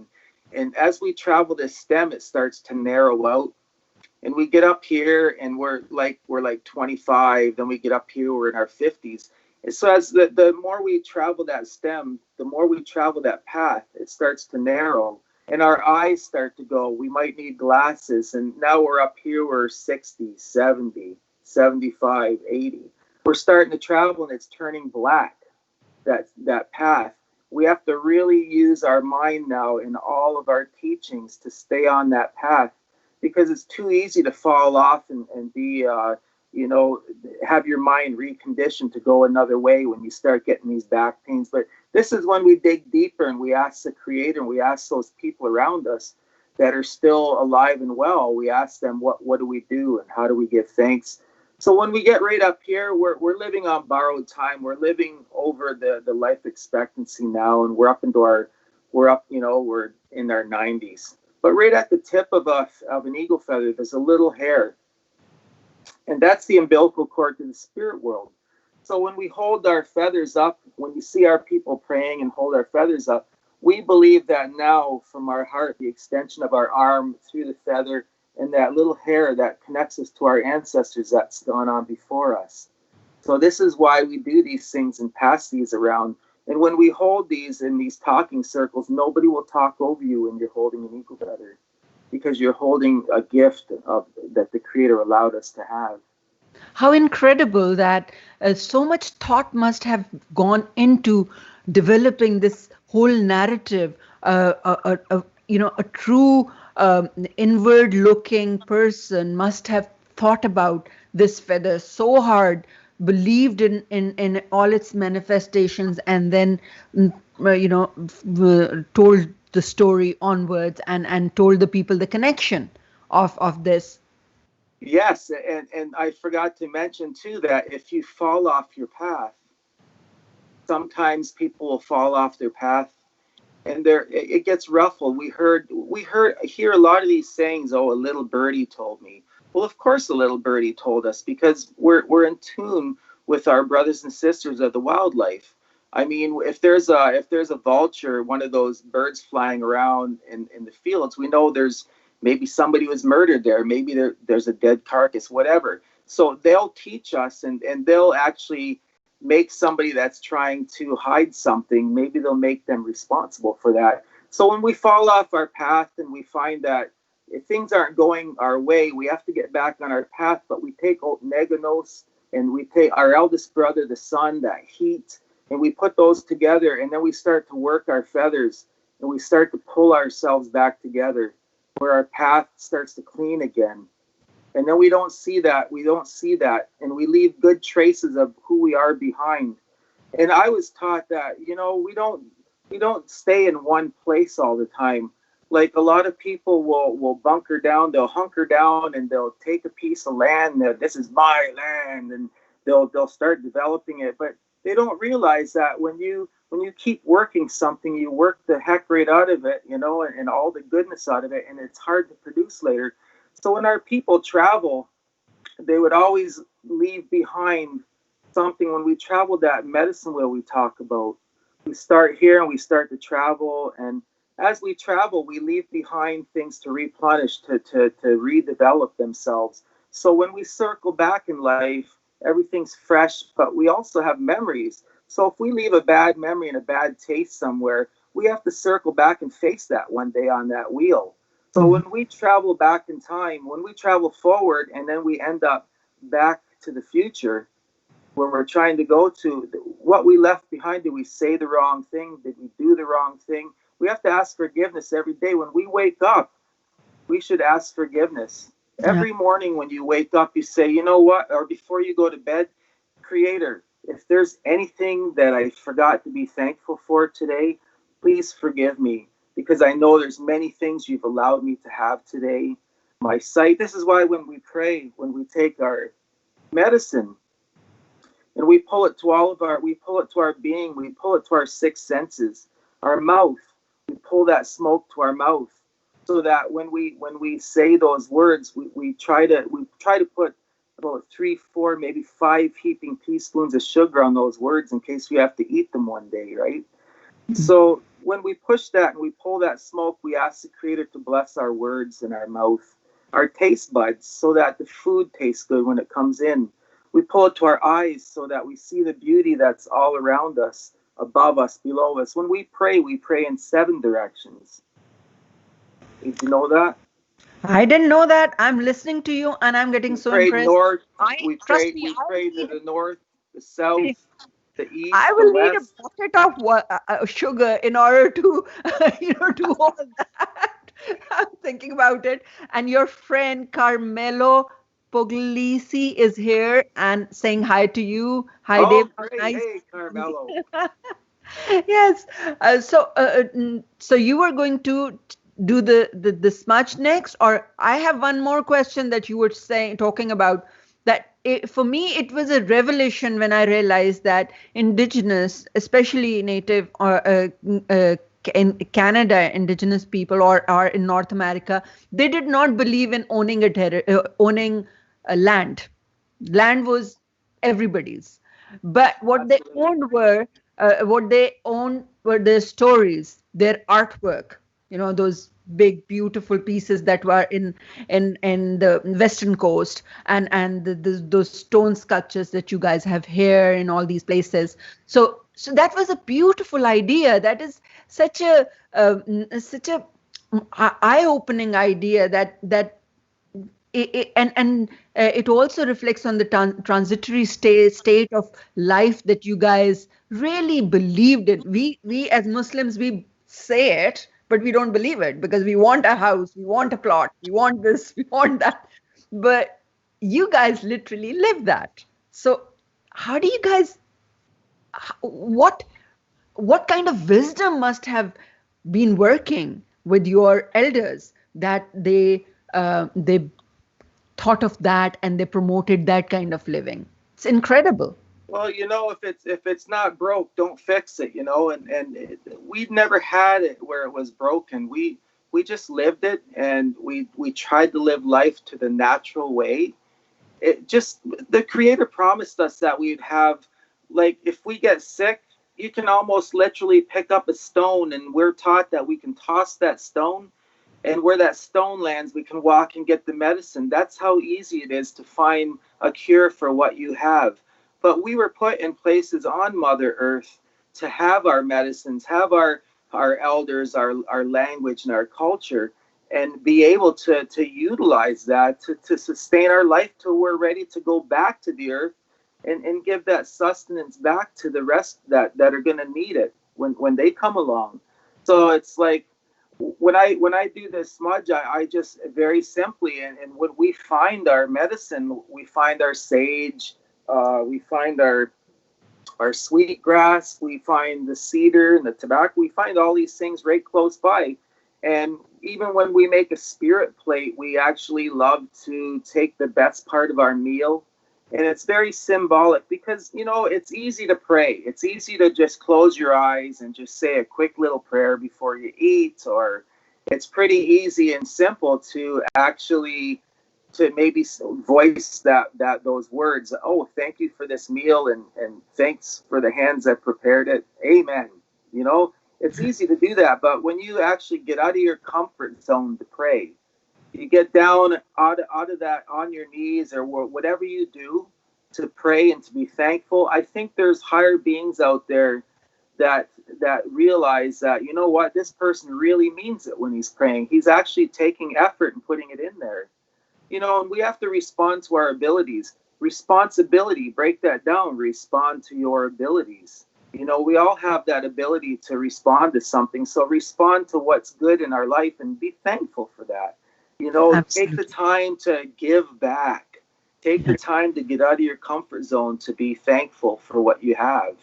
and as we travel this stem, it starts to narrow out, and we get up here and we're like 25, then we get up here, we're in our 50s. And so as the more we travel that stem, the more we travel that path, it starts to narrow, and our eyes start to go, we might need glasses. And now we're up here, we're 60, 70, 75, 80. We're starting to travel, and it's turning black, that path. We have to really use our mind now in all of our teachings to stay on that path, because it's too easy to fall off and be, you know, have your mind reconditioned to go another way when you start getting these back pains. But this is when we dig deeper and we ask the Creator, and we ask those people around us that are still alive and well. We ask them, what do we do and how do we give thanks? So when we get right up here, we're living on borrowed time. We're living over the life expectancy now, and we're in our 90s. But right at the tip of an eagle feather, there's a little hair, and that's the umbilical cord to the spirit world. So when we hold our feathers up, when you see our people praying and hold our feathers up, we believe that now from our heart, the extension of our arm through the feather, and that little hair that connects us to our ancestors that's gone on before us. So this is why we do these things and pass these around. And when we hold these in these talking circles, nobody will talk over you when you're holding an eagle feather, because you're holding a gift that the Creator allowed us to have. How incredible that so much thought must have gone into developing this whole narrative. A true inward-looking person must have thought about this feather so hard, believed in all its manifestations, and then told the story onwards and told the people the connection of this. Yes, and I forgot to mention too that if you fall off your path, sometimes people will fall off their path, and it gets ruffled. Hear a lot of these sayings. Oh, a little birdie told me. Well, of course, a little birdie told us, because we're in tune with our brothers and sisters of the wildlife. I mean, if there's a vulture, one of those birds flying around in the fields, we know there's maybe somebody was murdered there. Maybe there's a dead carcass, whatever. So they'll teach us, and they'll actually make somebody that's trying to hide something, maybe they'll make them responsible for that. So when we fall off our path and we find that if things aren't going our way, we have to get back on our path. But we take old Neganos, and we take our eldest brother, the sun, that heat, and we put those together, and then we start to work our feathers, and we start to pull ourselves back together, where our path starts to clean again. And then we don't see that, and we leave good traces of who we are behind. And I was taught that, we don't stay in one place all the time. Like, a lot of people will bunker down, they'll hunker down, and they'll take a piece of land. This is my land, and they'll start developing it. But they don't realize that when you keep working something, you work the heck right out of it, and all the goodness out of it, and it's hard to produce later. So when our people travel, they would always leave behind something. When we traveled that medicine wheel we talk about, we start here and we start to travel, and as we travel, we leave behind things to replenish, to redevelop themselves. So when we circle back in life, everything's fresh, but we also have memories. So if we leave a bad memory and a bad taste somewhere, we have to circle back and face that one day on that wheel. So when we travel back in time, when we travel forward, and then we end up back to the future where we're trying to go to, what we left behind, did we say the wrong thing? Did we do the wrong thing? We have to ask forgiveness every day. When we wake up, we should ask forgiveness. Every morning when you wake up, you say, you know what? Or before you go to bed, Creator, if there's anything that I forgot to be thankful for today, please forgive me. Because I know there's many things you've allowed me to have today. My sight. This is why when we pray, when we take our medicine and we pull it to our being, we pull it to our six senses, our mouth, we pull that smoke to our mouth, so that when we say those words, we try to put about 3, 4, maybe 5 heaping teaspoons of sugar on those words in case we have to eat them one day, right? So when we push that and we pull that smoke, we ask the Creator to bless our words in our mouth, our taste buds, so that the food tastes good when it comes in. We pull it to our eyes so that we see the beauty that's all around us, above us, below us. When we pray in 7 directions. Did you know that? I didn't know that. I'm listening to you and I'm getting so impressed. North, we pray to the north, the south, the east, I will the need west. a bucket of sugar in order to, do all that. I'm thinking about it. And your friend Carmelo Puglisi is here and saying hi to you. Hi, Dave. Great. Nice. Hey, Carmelo. Yes. So you were going to do the smudge next, or I have one more question that you were talking about. That for me, it was a revelation when I realized that Indigenous, especially Native or in Canada, Indigenous people or in North America, they did not believe in owning a land. Land was everybody's, but what they owned were their stories, their artwork. Those big beautiful pieces that were in the western coast, and those stone sculptures that you guys have here in all these places. So that was a beautiful idea. That is such a eye-opening idea that it also reflects on the transitory state of life that you guys really believed in. We as Muslims, we say it, but we don't believe it because we want a house, we want a plot, we want this, we want that. But you guys literally live that. So how do you guys, what kind of wisdom must have been working with your elders that they thought of that and they promoted that kind of living? It's incredible. Well, if it's not broke, don't fix it. We've never had it where it was broken. We just lived it, and we tried to live life to the natural way. It just The Creator promised us that we'd have, like, if we get sick, you can almost literally pick up a stone, and we're taught that we can toss that stone, and where that stone lands, we can walk and get the medicine. That's how easy it is to find a cure for what you have. But we were put in places on Mother Earth to have our medicines, have our elders, our language, and our culture, and be able to utilize that to sustain our life till we're ready to go back to the earth and give that sustenance back to the rest that are going to need it when they come along. So it's like, when I do this smudge, I just very simply, and when we find our medicine, we find our sage, we find our sweet grass, we find the cedar and the tobacco, we find all these things right close by. And even when we make a spirit plate, we actually love to take the best part of our meal. And it's very symbolic because, it's easy to pray. It's easy to just close your eyes and just say a quick little prayer before you eat, or it's pretty easy and simple to actually to maybe voice that those words. Oh, thank you for this meal, and thanks for the hands that prepared it. Amen. It's easy to do that, but when you actually get out of your comfort zone to pray, you get down out of that on your knees or whatever you do to pray and to be thankful. I think there's higher beings out there that realize that, what, this person really means it when he's praying. He's actually taking effort and putting it in there. And we have to respond to our abilities. Responsibility, break that down, respond to your abilities. We all have that ability to respond to something. So respond to what's good in our life and be thankful for that. Take the time to give back. Take the time to get out of your comfort zone to be thankful for what you have.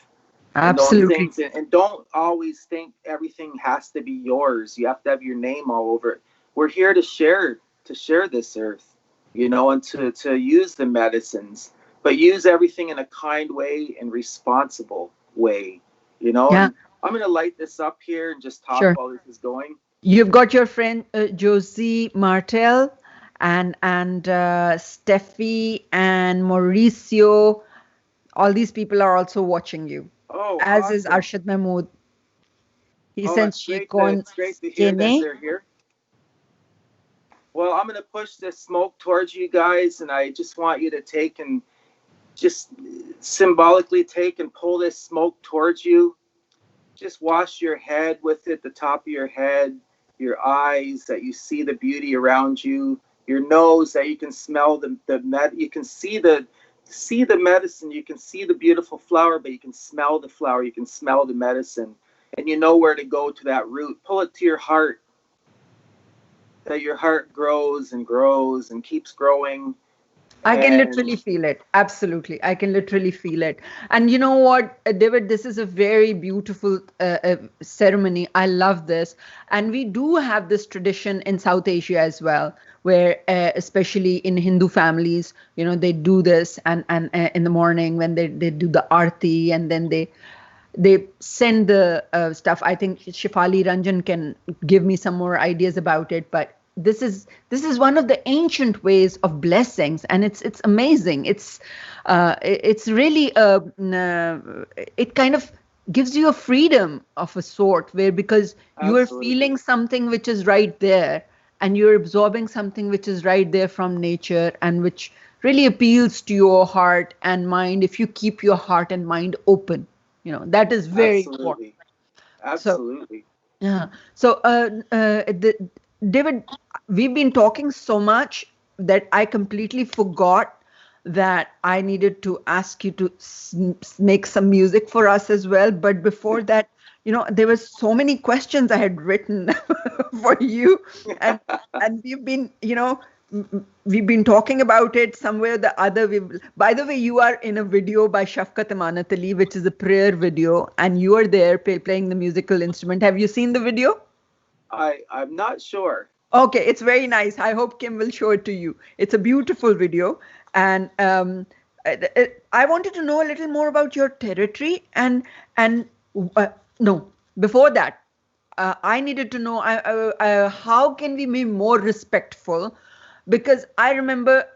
Absolutely. And don't always think everything has to be yours. You have to have your name all over it. We're here to share this earth, and to use the medicines, but use everything in a kind way and responsible way. Yeah. And I'm going to light this up here and just talk while this is going. You've got your friend Josie Martel and Steffi and Mauricio. All these people are also watching you. Oh, as awesome. is Arshad Mahmood. He sends Chikon. It's great to hear that they're here. Well, I'm going to push this smoke towards you guys, and I just want you to take and just symbolically take and pull this smoke towards you. Just wash your head with it, the top of your head, your eyes, that you see the beauty around you, your nose, that you can smell you can see the medicine, you can see the beautiful flower, but you can smell the flower, you can smell the medicine, and you know where to go to that root. Pull it to your heart, that your heart grows and grows and keeps growing. I can literally feel it. Absolutely. I can literally feel it. And you know what, David, this is a very beautiful ceremony. I love this. And we do have this tradition in South Asia as well, where especially in Hindu families, they do this and in the morning when they do the arti, and then they send the stuff. I think Shifali Ranjan can give me some more ideas about it, but this is one of the ancient ways of blessings, and it's amazing. It's really it kind of gives you a freedom of a sort, where because you are feeling something which is right there, and you're absorbing something which is right there from nature, and which really appeals to your heart and mind if you keep your heart and mind open. That is very important. Absolutely. So David, we've been talking so much that I completely forgot that I needed to ask you to make some music for us as well. But before that, there were so many questions I had written for you, and we've been, we've been talking about it somewhere or the other. By the way, you are in a video by Shafkat Amanat Ali, which is a prayer video, and you are there playing the musical instrument. Have you seen the video? I'm not sure. Okay, it's very nice. I hope Kim will show it to you. It's a beautiful video. And I wanted to know a little more about your territory and no, before that, I needed to know how can we be more respectful, because I remember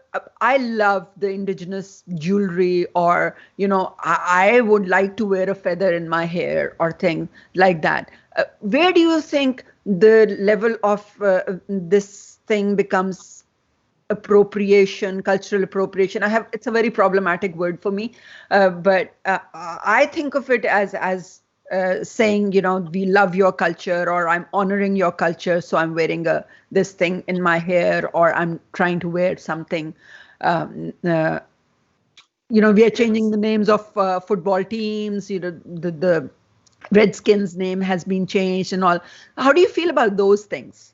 I love the indigenous jewelry, or I would like to wear a feather in my hair or thing like that. Where do you think the level of this thing becomes appropriation, cultural appropriation? It's a very problematic word for me, but I think of it as saying, we love your culture, or I'm honoring your culture, so I'm wearing this thing in my hair, or I'm trying to wear something. Um, uh, we are changing the names of football teams. The Redskins name has been changed and all. How do you feel about those things?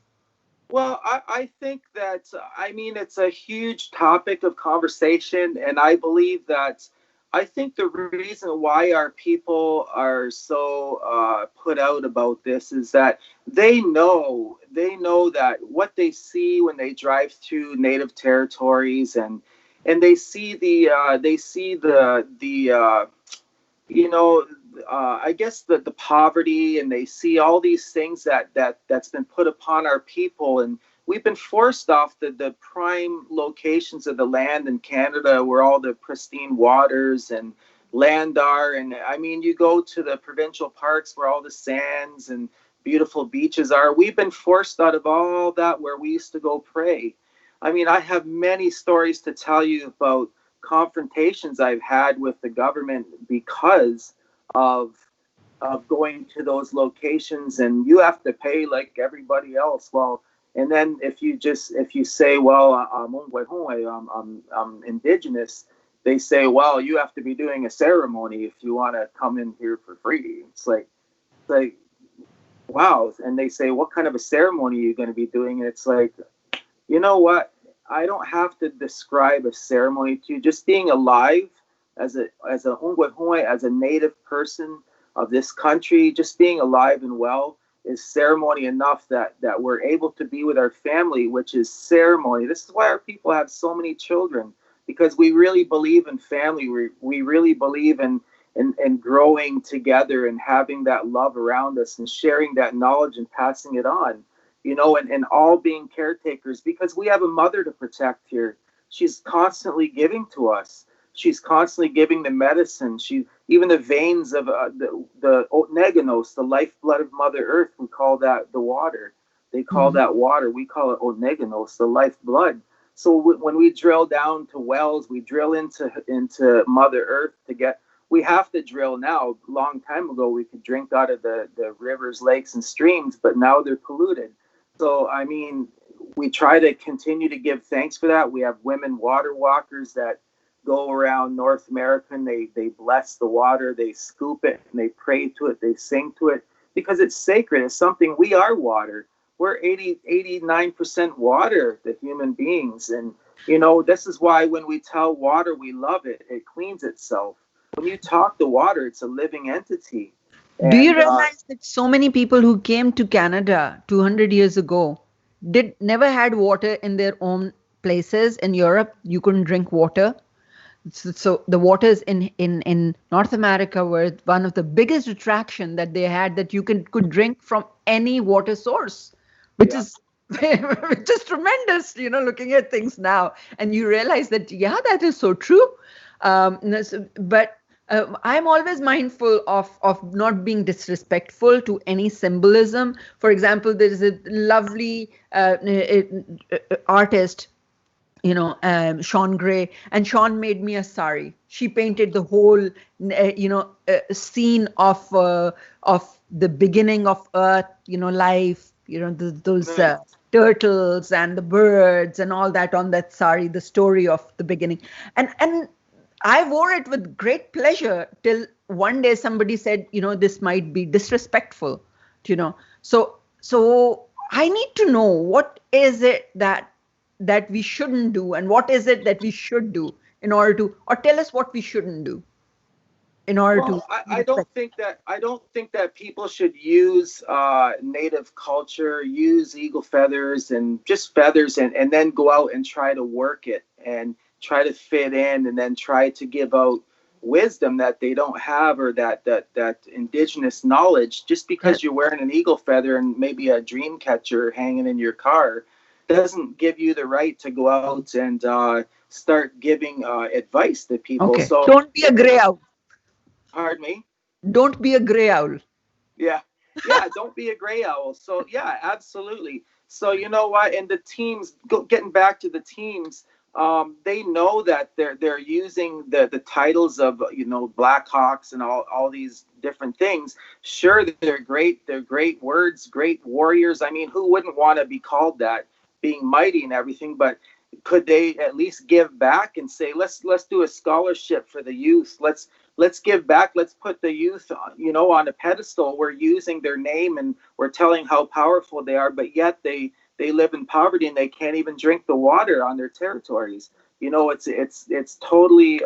Well, I think that, I mean, it's a huge topic of conversation. And I believe that, I think the reason why our people are so put out about this is that they know that what they see when they drive through native territories, and they see the you know, I guess the poverty, and they see all these things that's been put upon our people, and we've been forced off the prime locations of the land in Canada, where all the pristine waters and land are. And I mean, you go to the provincial parks where all the sands and beautiful beaches are. We've been forced out of all that where we used to go pray. I mean, I have many stories to tell you about confrontations I've had with the government because of going to those locations, and you have to pay like everybody else. Well, and then if you say, well, I'm indigenous, they say, well, you have to be doing a ceremony if you want to come in here for free. It's like wow. And they say, what kind of a ceremony are you going to be doing? And it's like, you know what? I don't have to describe a ceremony to you. Just being alive as a native person of this country, just being alive and well is ceremony enough that we're able to be with our family, which is ceremony. This is why our people have so many children, because we really believe in family. We really believe in growing together and having that love around us and sharing that knowledge and passing it on, and all being caretakers, because we have a mother to protect here. She's constantly giving to us. She's constantly giving the medicine. Even the veins of the Oneganos, the lifeblood of Mother Earth, we call that the water. They call that water. We call it Oneganos, the lifeblood. So when we drill down to wells, we drill into Mother Earth to get. We have to drill now. A long time ago, we could drink out of the rivers, lakes, and streams, but now they're polluted. So, I mean, we try to continue to give thanks for that. We have women water walkers that go around North America, and they bless the water, they scoop it, and they pray to it, they sing to it, because it's sacred. It's something. We are water. We're 89% water, the human beings. And, this is why when we tell water we love it, it cleans itself. When you talk to water, it's a living entity. Do you realize that so many people who came to Canada 200 years ago never had water in their own places? In Europe, you couldn't drink water. So the waters in North America were one of the biggest attraction that they had, that you could drink from any water source, which is tremendous, looking at things now. And you realize that, that is so true. But I'm always mindful of not being disrespectful to any symbolism. For example, there is a lovely artist, Sean Gray, and Sean made me a sari. She painted the whole, scene of the beginning of Earth, life, those turtles and the birds and all that on that sari, the story of the beginning. And I wore it with great pleasure till one day somebody said, this might be disrespectful, So I need to know, what is it that we shouldn't do, and what is it that we should do in order to, or tell us what we shouldn't do in order to. I don't think that people should use native culture, use eagle feathers and just feathers, and then go out and try to work it and fit in, and then try to give out wisdom that they don't have, or that indigenous knowledge. Just because you're wearing an eagle feather and maybe a dream catcher hanging in your car doesn't give you the right to go out and start giving advice to people. Okay. So Don't be a gray owl. pardon me. Don't be a gray owl. Yeah. Yeah, don't be a gray owl. So yeah, absolutely. So you know what? And the teams, getting back to the teams, they know that they're using the titles of Blackhawks and all these different things. Sure, they're great. They're great words, great warriors. I mean, who wouldn't want to be called that, being mighty and everything? But could they at least give back and say, let's do a scholarship for the youth. Let's give back. Let's put the youth, on a pedestal. We're using their name and we're telling how powerful they are, but yet they live in poverty and they can't even drink the water on their territories. It's totally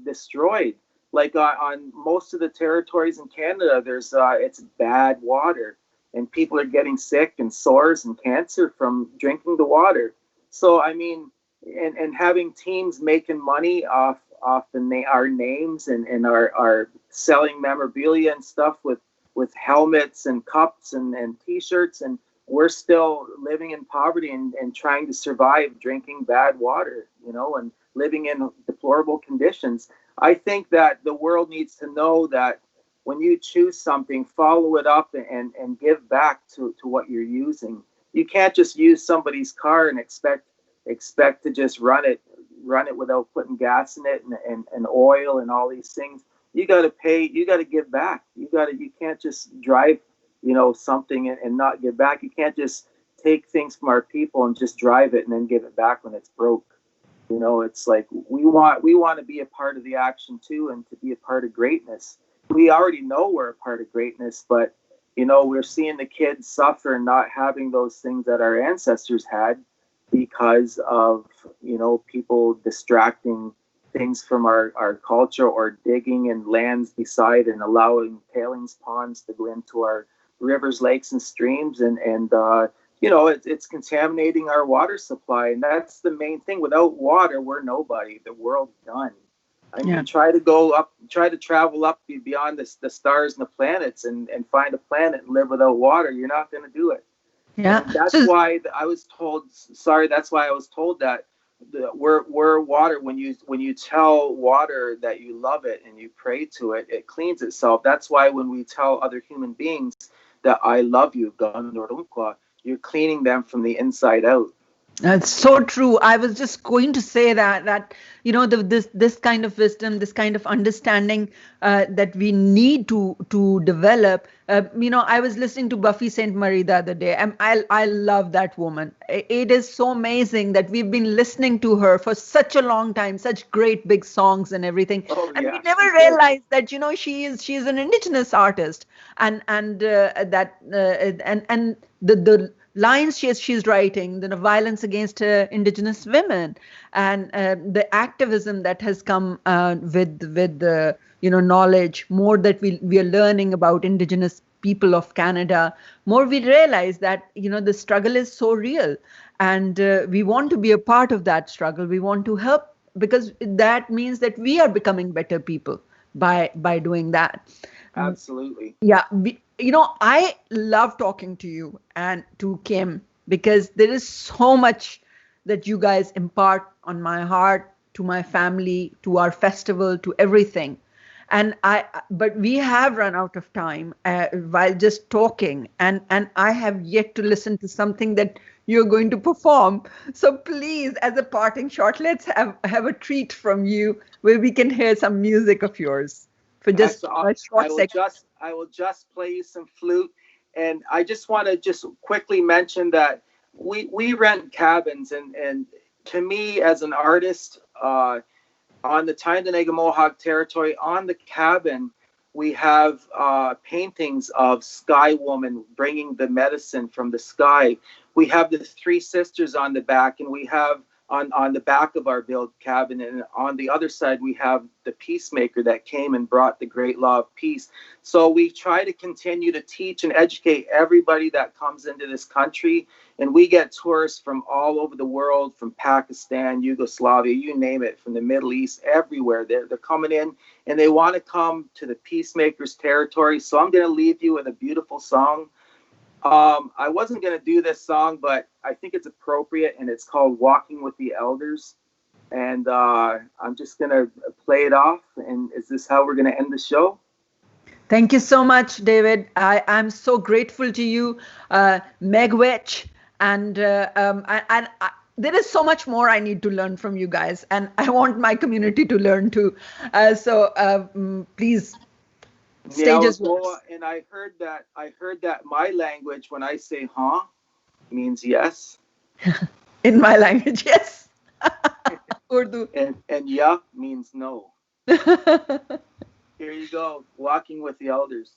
destroyed. Like on most of the territories in Canada, there's it's bad water, and people are getting sick and sores and cancer from drinking the water. So I mean, and having teams making money off our names and our selling memorabilia and stuff with helmets and cups and t-shirts, and we're still living in poverty and trying to survive drinking bad water, and living in deplorable conditions. I think that the world needs to know that when you choose something, follow it up and give back to what you're using. You can't just use somebody's car and expect to just run it without putting gas in it and oil and all these things. You got to pay. You got to give back. You can't just drive something and not give back. You can't just take things from our people and just drive it and then give it back when it's broke. It's like we want to be a part of the action too, and to be a part of greatness. We already know we're a part of greatness, but we're seeing the kids suffer and not having those things that our ancestors had, because of people distracting things from our culture, or digging in lands beside and allowing tailings ponds to go into our rivers, lakes, and streams, and it's contaminating our water supply. And that's the main thing. Without water, we're nobody. The world's done. I mean, try to travel up beyond the stars and the planets and find a planet and live without water. You're not going to do it. Yeah. And that's why I was told. Sorry, that's why I was told that we're water. When you tell water that you love it and you pray to it, it cleans itself. That's why when we tell other human beings that I love you, you're cleaning them from the inside out. That's so true. I was just going to say that this kind of wisdom, this kind of understanding that we need to develop. I was listening to Buffy St. Marie the other day, and I love that woman. It is so amazing that we've been listening to her for such a long time, such great big songs and everything, and we never realized that she is an indigenous artist, and the lines she's writing, the violence against indigenous women, and the activism that has come with the knowledge, more that we are learning about indigenous people of Canada, more we realize that the struggle is so real, and we want to be a part of that struggle. We want to help, because that means that we are becoming better people by doing that. Absolutely. Yeah. I love talking to you and to Kim, because there is so much that you guys impart on my heart, to my family, to our festival, to everything. But we have run out of time while just talking, and I have yet to listen to something that you're going to perform. So please, as a parting shot, let's have a treat from you where we can hear some music of yours for just a short second. I will just play you some flute, and I just want to just quickly mention that we rent cabins, and to me as an artist on the Tainanega Mohawk territory, on the cabin we have paintings of Sky Woman bringing the medicine from the sky. We have the three sisters on the back, and we have on the back of our build cabin, and on the other side we have the peacemaker that came and brought the great law of peace. So we try to continue to teach and educate everybody that comes into this country, and we get tourists from all over the world, from Pakistan, Yugoslavia, you name it, from the Middle East, everywhere. They're coming in and they want to come to the peacemaker's territory. So I'm going to leave you with a beautiful song. I wasn't going to do this song, but I think it's appropriate, and it's called Walking with the Elders. And I'm just going to play it off. And is this how we're going to end the show? Thank you so much, David. I'm so grateful to you, Megwetch. And there is so much more I need to learn from you guys. And I want my community to learn too. So please. Stages and I heard that my language, when I say huh, means yes. In my language, yes. Urdu. And yeah means no. Here you go, Walking with the Elders.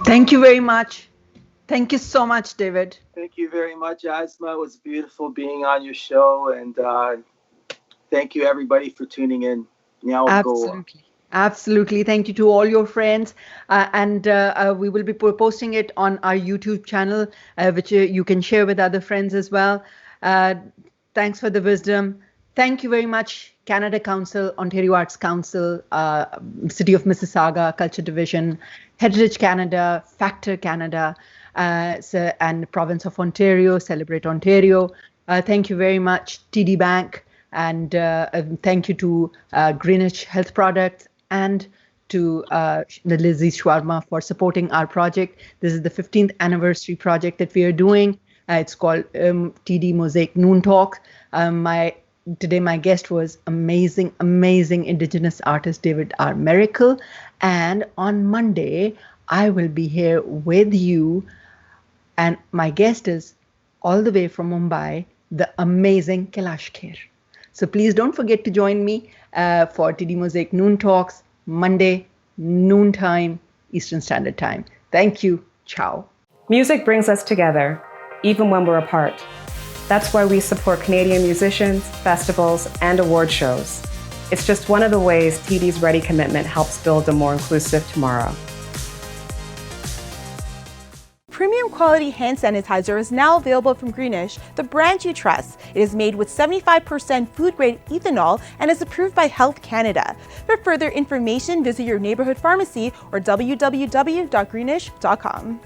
Thank you very much. Thank you so much, David. Thank you very much, Asma. It was beautiful being on your show, and thank you everybody for tuning in. Now Absolutely. Absolutely. Thank you to all your friends. And we will be posting it on our YouTube channel, which you can share with other friends as well. Thanks for the wisdom. Thank you very much, Canada Council, Ontario Arts Council, City of Mississauga, Culture Division, Heritage Canada, Factor Canada, and Province of Ontario, Celebrate Ontario. Thank you very much, TD Bank, and thank you to Greenwich Health Products and to the Lizzie's Shawarma for supporting our project. This is the 15th anniversary project that we are doing. It's called TD Mosaic Noon Talk. Today my guest was amazing Indigenous artist David R. Maracle. And on Monday, I will be here with you. And my guest is all the way from Mumbai, the amazing Kailash Kher. So please don't forget to join me for TD Mosaic Noon Talks, Monday, noontime, Eastern Standard Time. Thank you. Ciao. Music brings us together, even when we're apart. That's why we support Canadian musicians, festivals, and award shows. It's just one of the ways TD's Ready commitment helps build a more inclusive tomorrow. Premium quality hand sanitizer is now available from Greenish, the brand you trust. It is made with 75% food-grade ethanol and is approved by Health Canada. For further information, visit your neighborhood pharmacy or www.greenish.com.